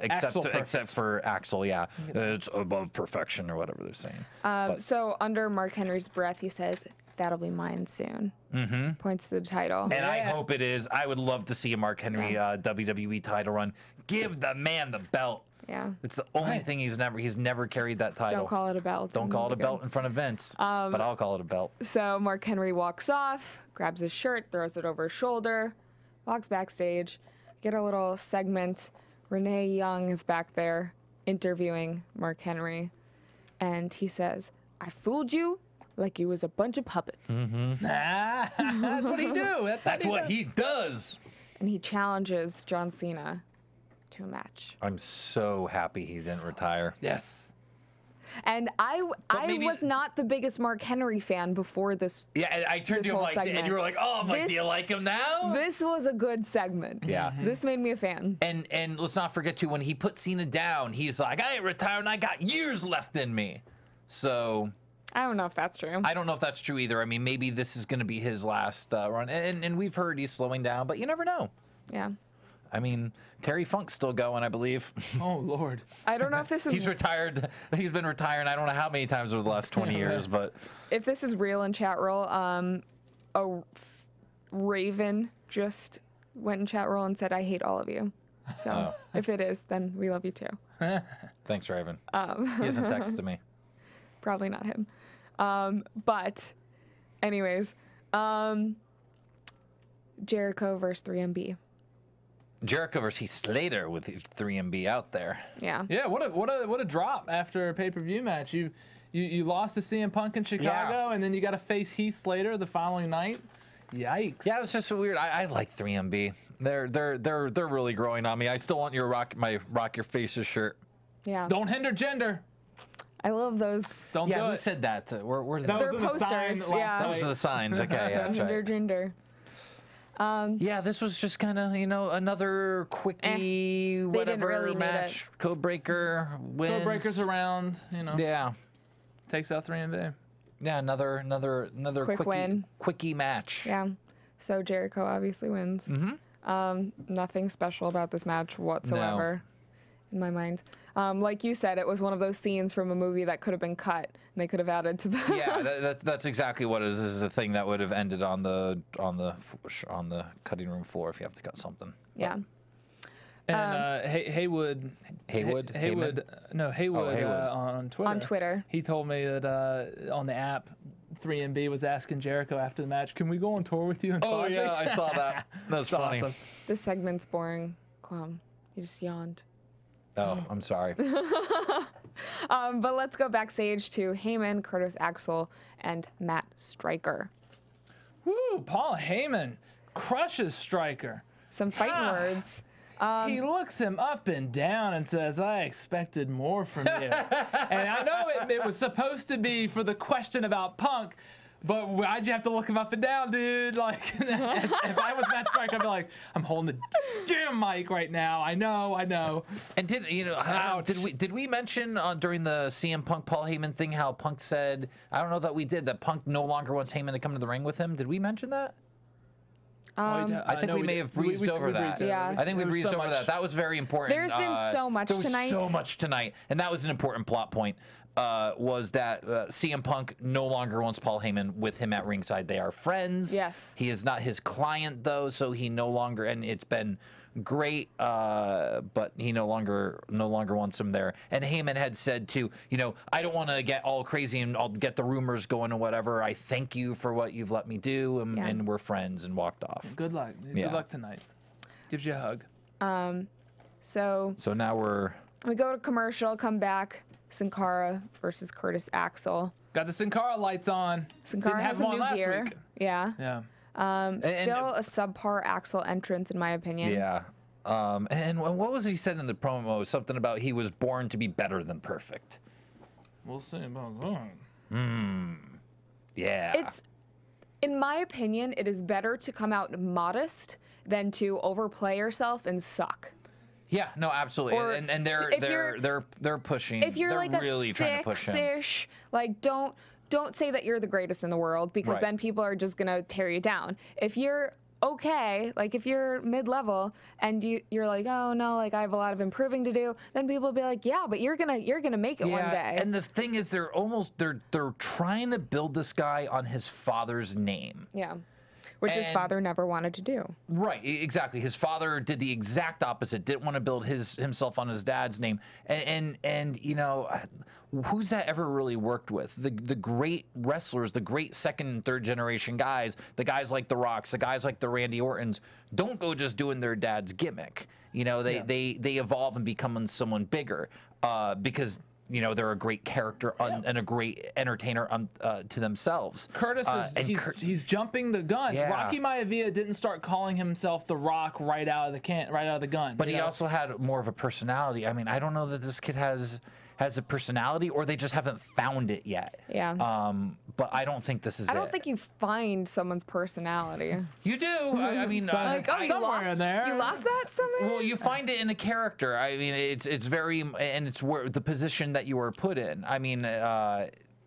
except for Axel. Yeah, it's above perfection or whatever they're saying. So under Mark Henry's breath, he says, "That'll be mine soon." Mm-hmm. Points to the title. And I hope it is. I would love to see a Mark Henry WWE title run. Give the man the belt. Yeah. It's the only thing he's never carried that title. Don't call it a belt. Don't call it a belt in front of Vince. But I'll call it a belt. So Mark Henry walks off, grabs his shirt, throws it over his shoulder, walks backstage. Get a little segment. Renee Young is back there interviewing Mark Henry. And he says, "I fooled you like you was a bunch of puppets." Mm-hmm. That's what he do. That's what he does. And he challenges John Cena to a match. I'm so happy he didn't retire. Yes. And I was not the biggest Mark Henry fan before this. Yeah, and I turned to him and you were like, "Oh, I'm like, do you like him now?" This was a good segment. Yeah. This made me a fan. And let's not forget too, when he put Cena down, he's like, "I ain't retiring. I got years left in me." So I don't know if that's true. I don't know if that's true either. I mean, maybe this is going to be his last run, and we've heard he's slowing down, but you never know. Yeah. I mean, Terry Funk's still going, I believe. Oh, Lord. I don't know if this is... He's retired. He's been retiring I don't know how many times over the last 20 years, but... If this is real in chat roll, a Raven just went in chat roll and said, "I hate all of you." So if it is, then we love you too. Thanks, Raven. He hasn't texted me. Probably not him. But anyways, Jericho versus 3MB. Jericho versus Heath Slater with 3MB out there. Yeah. Yeah. What a drop after a pay-per-view match. You lost to CM Punk in Chicago, and then you got to face Heath Slater the following night. Yikes. Yeah, it's just so weird. I like 3MB. They're really growing on me. I still want your rock your faces shirt. Yeah. Don't hinder gender. I love those. Don't do who it. said that? Where That They're was in the sign posters, last yeah. That was night. the signs. Okay, yeah, Don't that's hinder right. gender. Yeah, this was just kind of, another quickie, whatever really need match. Codebreaker wins. Codebreaker's around, Yeah. takes out 3MB. Yeah, another Quick win. Quickie match. Yeah. So Jericho obviously wins. Mm-hmm. Nothing special about this match whatsoever in my mind. Like you said, it was one of those scenes from a movie that could have been cut and they could have added to the. Yeah, that's exactly what it is. This is a thing that would have ended on the cutting room floor if you have to cut something. Yeah. And Haywood. Haywood? Haywood. On Twitter. On Twitter. He told me that on the app, 3MB was asking Jericho after the match, "Can we go on tour with you?" Oh yeah, I saw that. That was funny. Awesome. This segment's boring, Clum. You just yawned. Oh, I'm sorry. But let's go backstage to Heyman, Curtis Axel, and Matt Stryker. Woo! Paul Heyman crushes Stryker. Some fighting words. He looks him up and down and says, "I expected more from you." And I know it was supposed to be for the question about Punk, But why'd you have to look him up and down, dude? Like, if I was Matt Striker, I'd be like, I'm holding the damn mic right now. I know. And did we mention during the CM Punk Paul Heyman thing how Punk said, I don't know that we did, that Punk no longer wants Heyman to come to the ring with him? Did we mention that? I think we may have breezed over that. Yeah. I think we breezed over that. That was very important. There's been so much tonight. So much tonight, and that was an important plot point. Was that CM Punk no longer wants Paul Heyman with him at ringside? They are friends. Yes. He is not his client though, so he no longer. And it's been great, but he no longer wants him there. And Heyman had said too, I don't want to get all crazy and I'll get the rumors going or whatever. I thank you for what you've let me do, and we're friends, and walked off. Good luck. Yeah. Good luck tonight. Gives you a hug. So now we go to commercial, come back. Sin Cara versus Curtis Axel. Got the Sin Cara lights on. Sin Cara has some new gear. Week. Yeah. Yeah. Still a subpar Axel entrance, in my opinion. Yeah. And what was he said in the promo? Something about he was born to be better than perfect. We'll see about that. Yeah. It's, in my opinion, it is better to come out modest than to overplay yourself and suck. Yeah, no, absolutely. Or and they're pushing. If you're they're like really a trying to push him. six-ish, like don't say that you're the greatest in the world, because Right. then people are just gonna tear you down. If you're okay, like if you're mid-level and you're like, oh no, like I have a lot of improving to do, then people will be like, yeah, but you're gonna make it one day. And the thing is, they're trying to build this guy on his father's name. Yeah. Which his father never wanted to do. Right, exactly. His father did the exact opposite. Didn't want to build himself on his dad's name. And who's that ever really worked with? The great wrestlers, the great second and third generation guys, the guys like The Rocks, the guys like the Randy Ortons, don't go just doing their dad's gimmick. They evolve and become someone bigger because they're a great character and a great entertainer to themselves. Curtis is he's jumping the gun. Yeah. Rocky Maivia didn't start calling himself The Rock right out of the gun. But he also had more of a personality. I mean, I don't know that this kid has a personality, or they just haven't found it yet. Yeah. But I don't think this is it. I don't think you find someone's personality. You do. I mean, like, oh, somewhere in there. You lost that somewhere? well, you find it in a character. I mean, it's very, and it's where the position that you are put in. I mean,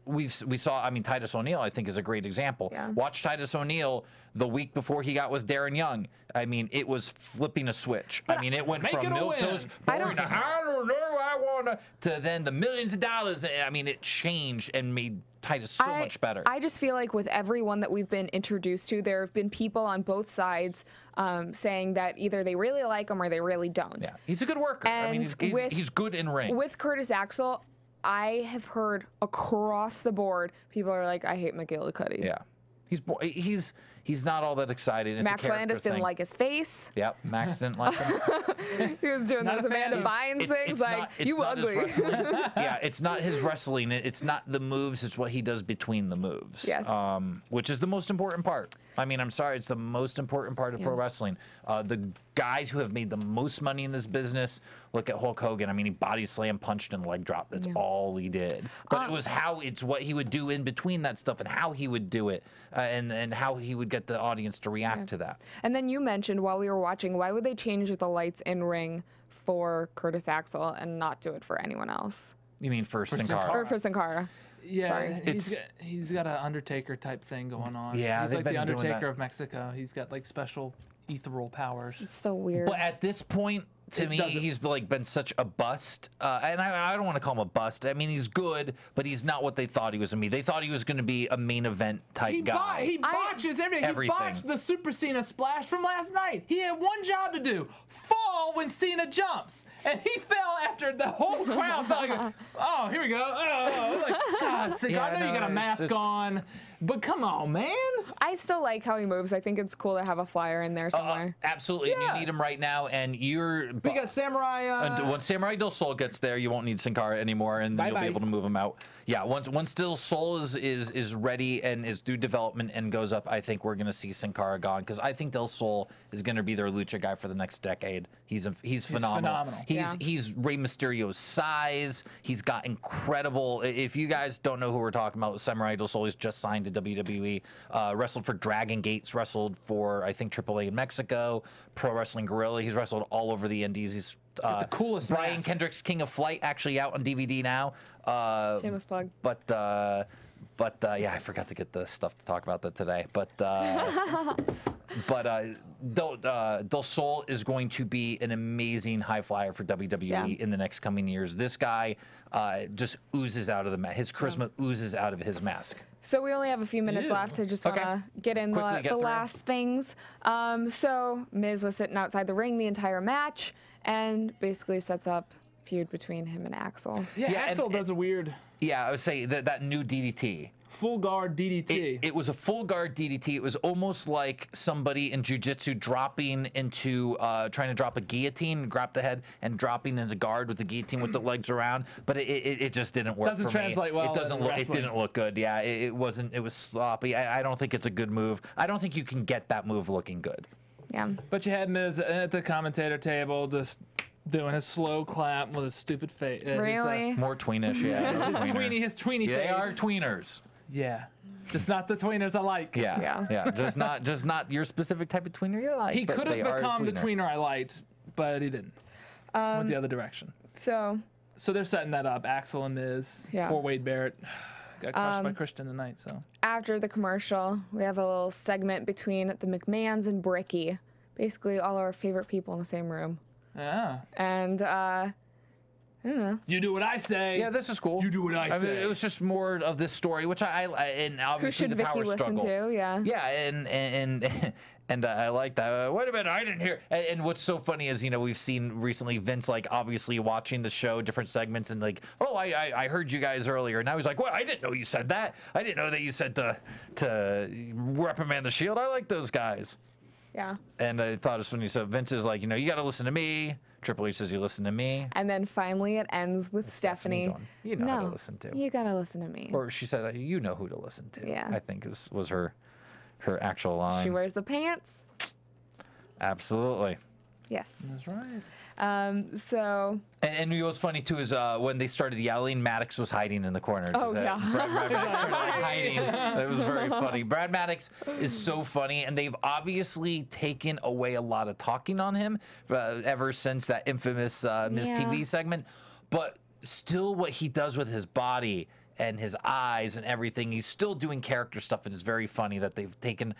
we saw. I mean, Titus O'Neil, I think, is a great example. Yeah. Watch Titus O'Neil the week before he got with Darren Young. I mean, it was flipping a switch. I mean, it went Make from it a milquetoast, I don't I don't know, I wanna, to then the millions of dollars. I mean, it changed and made Titus so much better. I just feel like with everyone that we've been introduced to, there have been people on both sides saying that either they really like him or they really don't. Yeah, he's a good worker. I mean, he's good in ring. With Curtis Axel, I have heard across the board, people are like, I hate McGillicuddy. Yeah, he's not all that excited. It's Max Landis didn't like his face. Yep, Max didn't like him. He was doing those Amanda Bynes things like, you ugly. Yeah, it's not his wrestling. It's not the moves. It's what he does between the moves. Yes. Which is the most important part. I mean, I'm sorry, it's the most important part of pro wrestling. The guys who have made the most money in this business, look at Hulk Hogan. I mean, he body slam, punched, and leg drop. That's all he did. But it's what he would do in between that stuff and how he would do it and how he would get the audience to react to that. And then you mentioned while we were watching, why would they change the lights in ring for Curtis Axel and not do it for anyone else? You mean for Sin Cara? Or for Sin Cara. Yeah, Sorry. he's got an Undertaker type thing going on. Yeah, he's they've like the been doing Undertaker that. of Mexico. He's got like special ethereal powers. It's so weird. But at this point, to me, he's like been such a bust, and I don't want to call him a bust. I mean, he's good, but he's not what they thought he was gonna be. They thought he was gonna be a main event type guy. He botches everything. He botched the Super Cena splash from last night. He had one job to do: fall when Cena jumps, and he fell after the whole crowd felt like, oh, here we go. Oh, like, God, I know you got a mask on. But come on, man. I still like how he moves. I think it's cool to have a flyer in there somewhere. Absolutely. Yeah. And you need him right now, and you're... We got Samurai... Once Samurai Del Sol gets there, you won't need Sin Cara anymore, and then you'll be able to move him out. Yeah, once Del Sol is ready and is through development and goes up, I think we're going to see Sin Cara gone, because I think Del Sol is going to be their lucha guy for the next decade. He's phenomenal. He's Rey Mysterio's size. He's got incredible. If you guys don't know who we're talking about, Samurai Del Sol is just signed to WWE. Wrestled for Dragon Gates. Wrestled for I think AAA in Mexico. Pro Wrestling Guerrilla. He's wrestled all over the Indies. He's the coolest. Brian mask. Kendrick's King of Flight actually out on DVD now. Shameless plug. But yeah, I forgot to get the stuff to talk about that today. But Del Sol is going to be an amazing high flyer for WWE in the next coming years. This guy just oozes out of the mask. His charisma oozes out of his mask. So we only have a few minutes left. I just want to get in the last things. So Miz was sitting outside the ring the entire match and basically sets up feud between him and Axel. Yeah, Axel does a weird. Yeah, I would say that new DDT. Full guard DDT. It was a full guard DDT. It was almost like somebody in jiu-jitsu dropping into, trying to drop a guillotine, grab the head, and dropping into guard with the guillotine with the legs around. But it just didn't work Doesn't for translate me. well. It doesn't look. It didn't look good. Yeah, it wasn't. It was sloppy. I don't think it's a good move. I don't think you can get that move looking good. Yeah. But you had Miz at the commentator table just doing his slow clap with his stupid face. Really? More tweenish, yeah. His tweeny face. They are tweeners. Yeah. Just not the tweeners I like. Yeah. Just not your specific type of tweener you like. He could have become the tweener I liked, but he didn't. Went the other direction. So they're setting that up. Axel and Miz. Yeah. Poor Wade Barrett. Got crushed by Christian tonight. So after the commercial, we have a little segment between the McMahons and Bricky. Basically, all our favorite people in the same room. yeah. And I don't know. You do what I say. Yeah, this is cool. You do what I say. mean, it was just more of this story, which and obviously Who should the Vicky power listen struggle. to? Yeah. Yeah, and I like that. Wait a minute, I didn't hear. And what's so funny is, we've seen recently Vince, like, obviously watching the show, different segments, and like, oh, I heard you guys earlier. Now he's like, well, I didn't know you said that. I didn't know that you said to reprimand the Shield. I like those guys. Yeah. And I thought it was funny. So Vince is like, you got to listen to me. Triple H says you listen to me. And then finally it ends with Stephanie. Going, you know who to listen to. You gotta listen to me. Or she said, you know who to listen to. Yeah. I think was her actual line. She wears the pants. Absolutely. Yes. That's right. So. And what's funny too is when they started yelling, Maddox was hiding in the corner. Oh, Brad Maddox started hiding. It was very funny. Brad Maddox is so funny, and they've obviously taken away a lot of talking on him ever since that infamous Miss TV segment. But still, what he does with his body and his eyes and everything, he's still doing character stuff, and it's very funny that they've taken.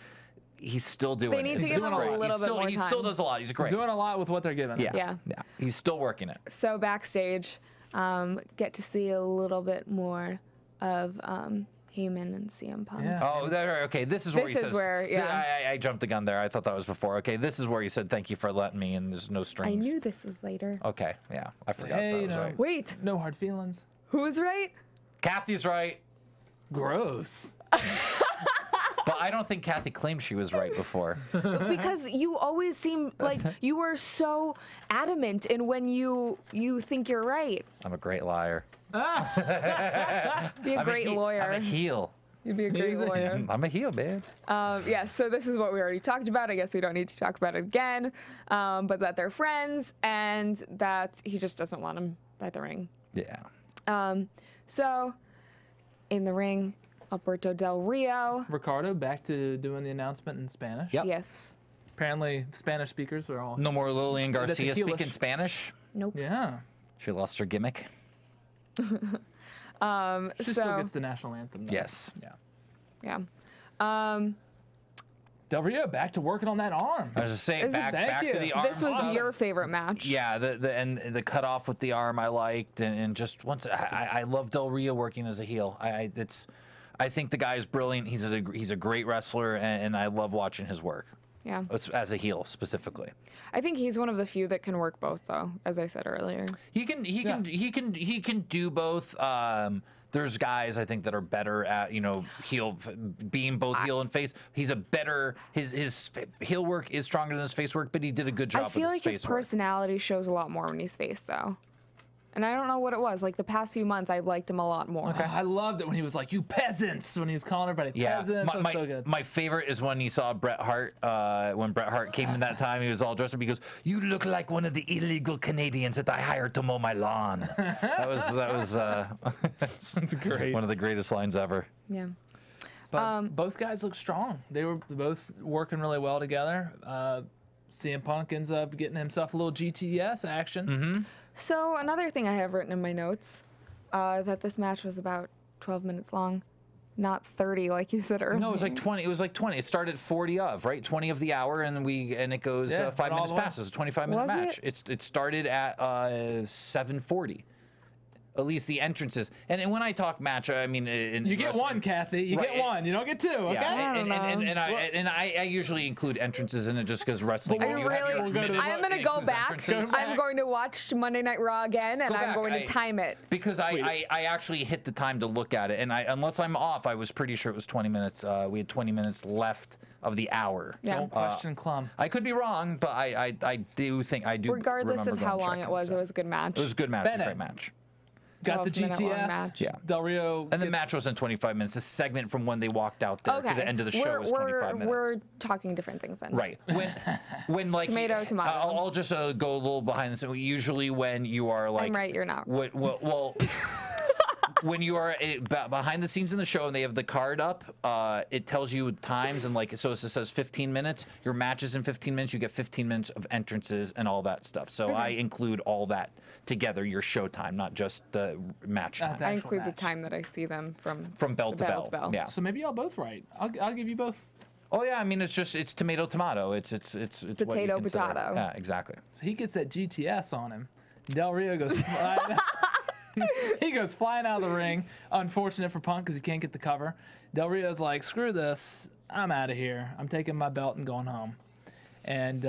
He's still doing it. They need to give him a little bit more time. He still does a lot. He's great. He's doing a lot with what they're giving him. Yeah. He's still working it. So backstage, get to see a little bit more of Heyman and CM Punk. Yeah. Oh, okay. This is where he says. This is where, I jumped the gun there. I thought that was before. Okay, this is where he said, "Thank you for letting me," and there's no strings. I knew this was later. Okay, yeah, I forgot Hey, that was right. Wait, No hard feelings. who's right? Kathy's right, Gross. but I don't think Cathy claimed she was right before. Because you always seem like you are so adamant in when you think you're right. I'm a great liar. Be a great lawyer. I'm a heel. You'd be a great lawyer. I'm a heel, man. Yeah, so this is what we already talked about. I guess we don't need to talk about it again. But that they're friends and that he just doesn't want him by the ring. Yeah. So in the ring, Alberto Del Rio. Ricardo back to doing the announcement in Spanish. Yep. Yes. Apparently, Spanish speakers are all. No more Lillian So that's a Garcia heelish. speaking Spanish. Nope. Yeah. She lost her gimmick. She still So gets the national anthem. Though. Yes. Yeah. yeah. Del Rio back to working on that arm. I was just saying, back Thank to you. the arm. This was stuff. your favorite match. Yeah, the cutoff with the arm I liked, and just once I love Del Rio working as a heel. I think the guy is brilliant. He's a great wrestler, and I love watching his work. Yeah. As a heel specifically. I think he's one of the few that can work both, though, as I said earlier. He can do both. There's guys I think that are better at heel, being both heel and face. He's a better his heel work is stronger than his face work, but he did a good job. I feel with like his face work. personality shows a lot more when he's face, though. And I don't know what it was. Like the past few months, I've liked him a lot more. I loved it when he was like, "You peasants," when he was calling everybody peasants. That was so good. My favorite is when he saw Bret Hart. When Bret Hart came in that time, he was all dressed up. He goes, "You look like one of the illegal Canadians that I hired to mow my lawn." that was That's great. one of the greatest lines ever. Yeah. But both guys look strong. They were both working really well together. CM Punk ends up getting himself a little GTS action. Mm-hmm. So another thing I have written in my notes, that this match was about 12 minutes long, not 30 like you said earlier. No, it was like 20. It was like 20. It started 40 of, right? 20 of the hour, and it goes 5 minutes past. It's a 25-minute match. It started at 7:40. At least the entrances. And when I talk match, I mean you get one, Cathy. You get one. You don't get two. Okay. Yeah, and I usually include entrances in it just because wrestling. I'm going to go back. I'm going to watch Monday Night Raw again, and I'm going to time it. Because I actually hit the time to look at it, and unless I'm off, I was pretty sure it was 20 minutes. We had 20 minutes left of the hour. Yeah. Don't question Clum. I could be wrong, but I do think I do. Regardless of how long it was a good match. It was a good match. It was a great match. Got the GTS. Yeah. Del Rio. And the match wasn't 25 minutes. The segment from when they walked out there to the end of the show was 25 minutes. We're talking different things then. Right. When like tomato. I'll just go a little behind the scenes. Usually when you are like I'm right, you're not. Well, when you are behind the scenes in the show and they have the card up, it tells you times and like so it says 15 minutes. Your match is in 15 minutes. You get 15 minutes of entrances and all that stuff. So I include all that together. Your show time, not just the match time. I include the time that I see them from bell to bell. Yeah. So maybe y'all both right. I'll give you both. Oh yeah, I mean it's tomato. It's potato potato. Yeah, exactly. So he gets that GTS on him. Del Rio goes flying. He goes flying out of the ring. Unfortunate for Punk because he can't get the cover. Del Rio's like, screw this. I'm out of here. I'm taking my belt and going home. And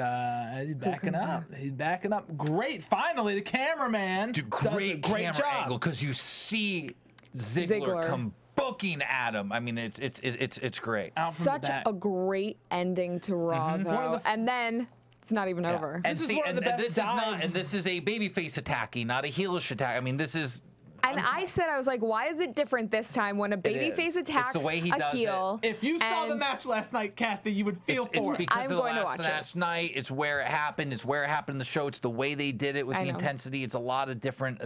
he's backing up. He's backing up. Great. Finally, the cameraman Dude, does a great great camera job. angle because you see Ziggler come booking at him. I mean, it's great. Such a great ending to Raw, though. And then it's not even over. And this is a babyface attacking, not a heelish attack. I mean, this is. And I said, I was like, why is it different this time when a babyface attacks it's the way he a does heel? If you saw the match last night, Cathy, you would feel for it. It's because I'm of going the to watch last night. It's where it happened. It's where it happened in the show. It's the way they did it with the intensity. It's a lot of different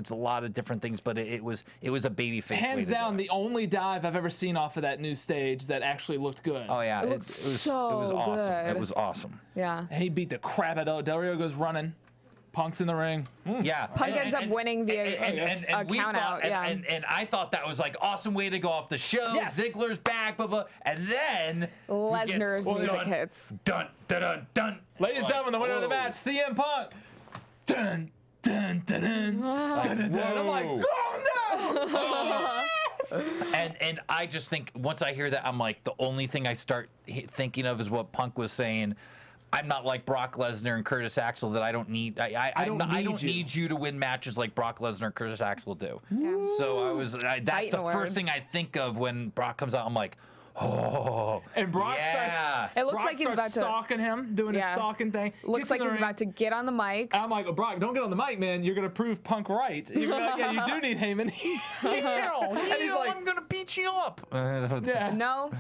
things, but it was a babyface. Hands down, the only dive I've ever seen off of that new stage that actually looked good. Oh yeah, it was awesome. good. It was awesome. Yeah. And he beat the crap out of Del Rio. Goes running. Punk's in the ring. Yeah. Punk ends up winning via a count out. And I thought that was like awesome way to go off the show. Yes. Ziggler's back, blah, blah. And then Lesnar's music hits. Dun, dun, dun, dun. Ladies and gentlemen, the winner of the match, CM Punk. Dun, dun, dun, dun, dun, dun, dun. I'm like, oh no! And I just think once I hear that, I'm like, the only thing I start thinking of is what Punk was saying. I'm not like Brock Lesnar and Curtis Axel that I don't need. I don't need you to win matches like Brock Lesnar and Curtis Axel do. Yeah. So that's the first thing I think of when Brock comes out. I'm like, oh. And Brock starts. It looks like he's about to stalking him, doing his stalking thing. Looks like he's about to get on the mic. I'm like, oh, Brock, don't get on the mic, man. You're gonna prove Punk right. You're like, yeah, you do need Heyman. And he's like, I'm gonna beat you up. Yeah. No.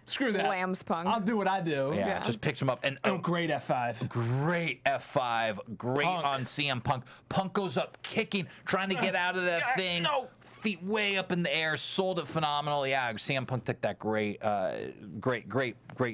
Screw that. Slams Punk. I'll do what I do. Yeah, just picks him up. And great F5. Great F5. Great Punk. On CM Punk. Punk goes up kicking, trying to get out of that thing. No. Feet way up in the air. Sold it phenomenal. Yeah, CM Punk took that great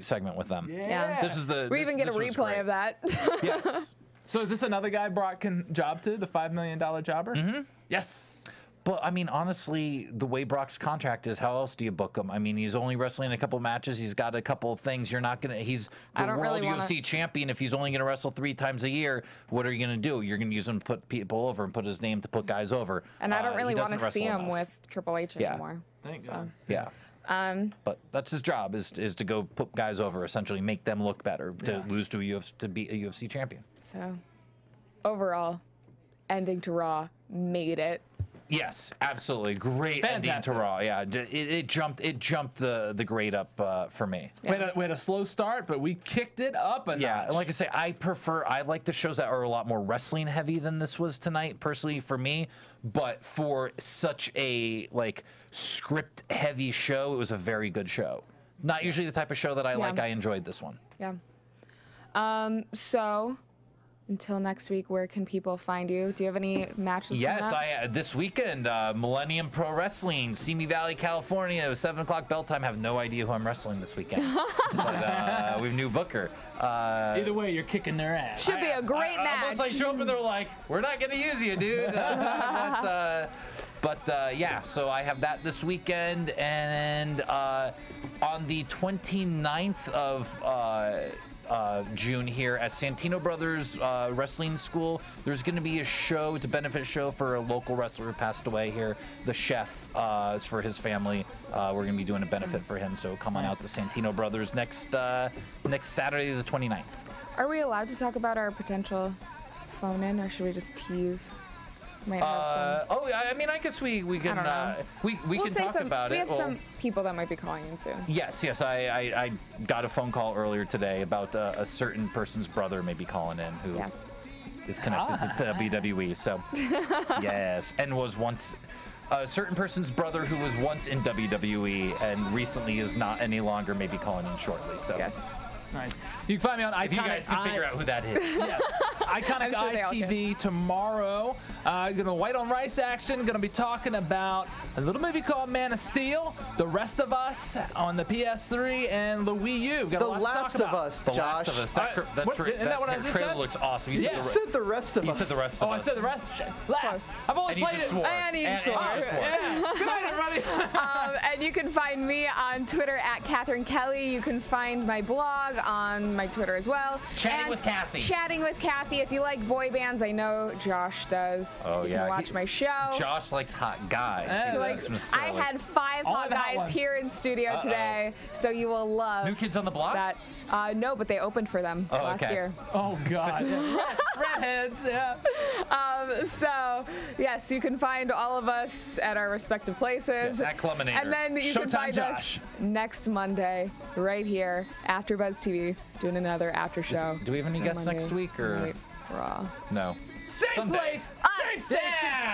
segment with them. Yeah. This is we even get a replay of that. Yes. So is this another guy Brock can job to, the $5 million jobber? Mm-hmm. Yes. But, I mean, honestly, the way Brock's contract is, how else do you book him? I mean, he's only wrestling a couple matches. He's got a couple of things. You're not going to – he's the world UFC champion. If he's only going to wrestle 3 times a year, what are you going to do? You're going to use him to put people over and put his name to put guys over. And I don't really want to see him with Triple H anymore. Thank God. Yeah. But that's his job is to go put guys over, essentially make them look better, to lose to be a UFC champion. So, overall, ending to Raw made it. Yes, absolutely. Great ending to Raw. Yeah, it jumped the grade up for me. Yeah. We had a slow start, but we kicked it up a notch. And like I say, I like the shows that are a lot more wrestling heavy than this was tonight, personally for me. But for such a script heavy show, it was a very good show. Not usually the type of show that I like. I enjoyed this one. Yeah. So until next week, where can people find you? Do you have any matches coming up? This weekend, Millennium Pro Wrestling, Simi Valley, California, 7 o'clock bell time. Have no idea who I'm wrestling this weekend. But we have new booker. Either way, you're kicking their ass. Should be a great match. Unless I show up and they're like, we're not going to use you, dude. But yeah, so I have that this weekend. And on the 29th of June here at Santino Brothers Wrestling School, there's going to be a show. It's a benefit show for a local wrestler who passed away here. The chef is for his family. We're going to be doing a benefit for him. So come on out to Santino Brothers next Saturday, the 29th. Are we allowed to talk about our potential phone-in, or should we just tease? Might have some. I mean, I guess we can we can talk about it. We have some people that might be calling in soon. Yes. I got a phone call earlier today about a certain person's brother may be calling in who is connected to WWE. So yes, and was once a certain person's brother who was once in WWE and recently is not any longer. May be calling in shortly. So yes. Nice. You can find me on Iconic. If you guys can figure out who that is. Yeah. Iconic ITV tomorrow. Gonna white on rice action. Gonna be talking about a little movie called Man of Steel, The Rest of Us on the PS3, and the Wii U. Got The Last of Us, The Josh. Last of Us. That trailer looks awesome. You said The Rest of Us. He said The Rest of Us. Oh, I said The Rest. Last. I've only and played he just it. swore. And he swore. Yeah. Good night, everybody. And you can find me on Twitter at Cathy Kelley. You can find my blog on my Twitter as well. Chatting with Cathy. Chatting with Cathy. If you like boy bands, I know Josh does. Oh, you can watch my show. Josh likes hot guys. I had 5 hot guys here in studio today, so you will love. New Kids on the Block? That. No, but they opened for them last year. Oh, God. Redheads, yeah. So, yes, you can find all of us at our respective places. Yes, at Cluminator. And then you can find us next Monday right here, AfterBuzz TV, doing another after show. Do we have any guests next week? Or Raw. No. Same place, same station.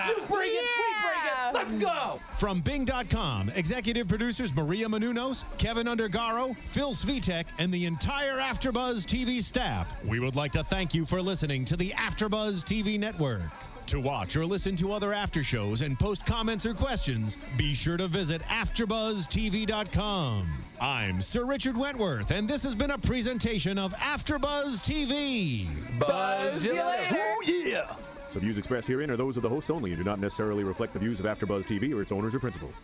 You bring it, we bring it. Let's go. From Bing.com, executive producers Maria Menounos, Kevin Undergaro, Phil Svitek, and the entire AfterBuzz TV staff, we would like to thank you for listening to the AfterBuzz TV network. To watch or listen to other after shows and post comments or questions, be sure to visit AfterBuzzTV.com. I'm Sir Richard Wentworth, and this has been a presentation of AfterBuzz TV. Buzz you later. Oh, yeah. The views expressed herein are those of the hosts only and do not necessarily reflect the views of AfterBuzz TV or its owners or principals.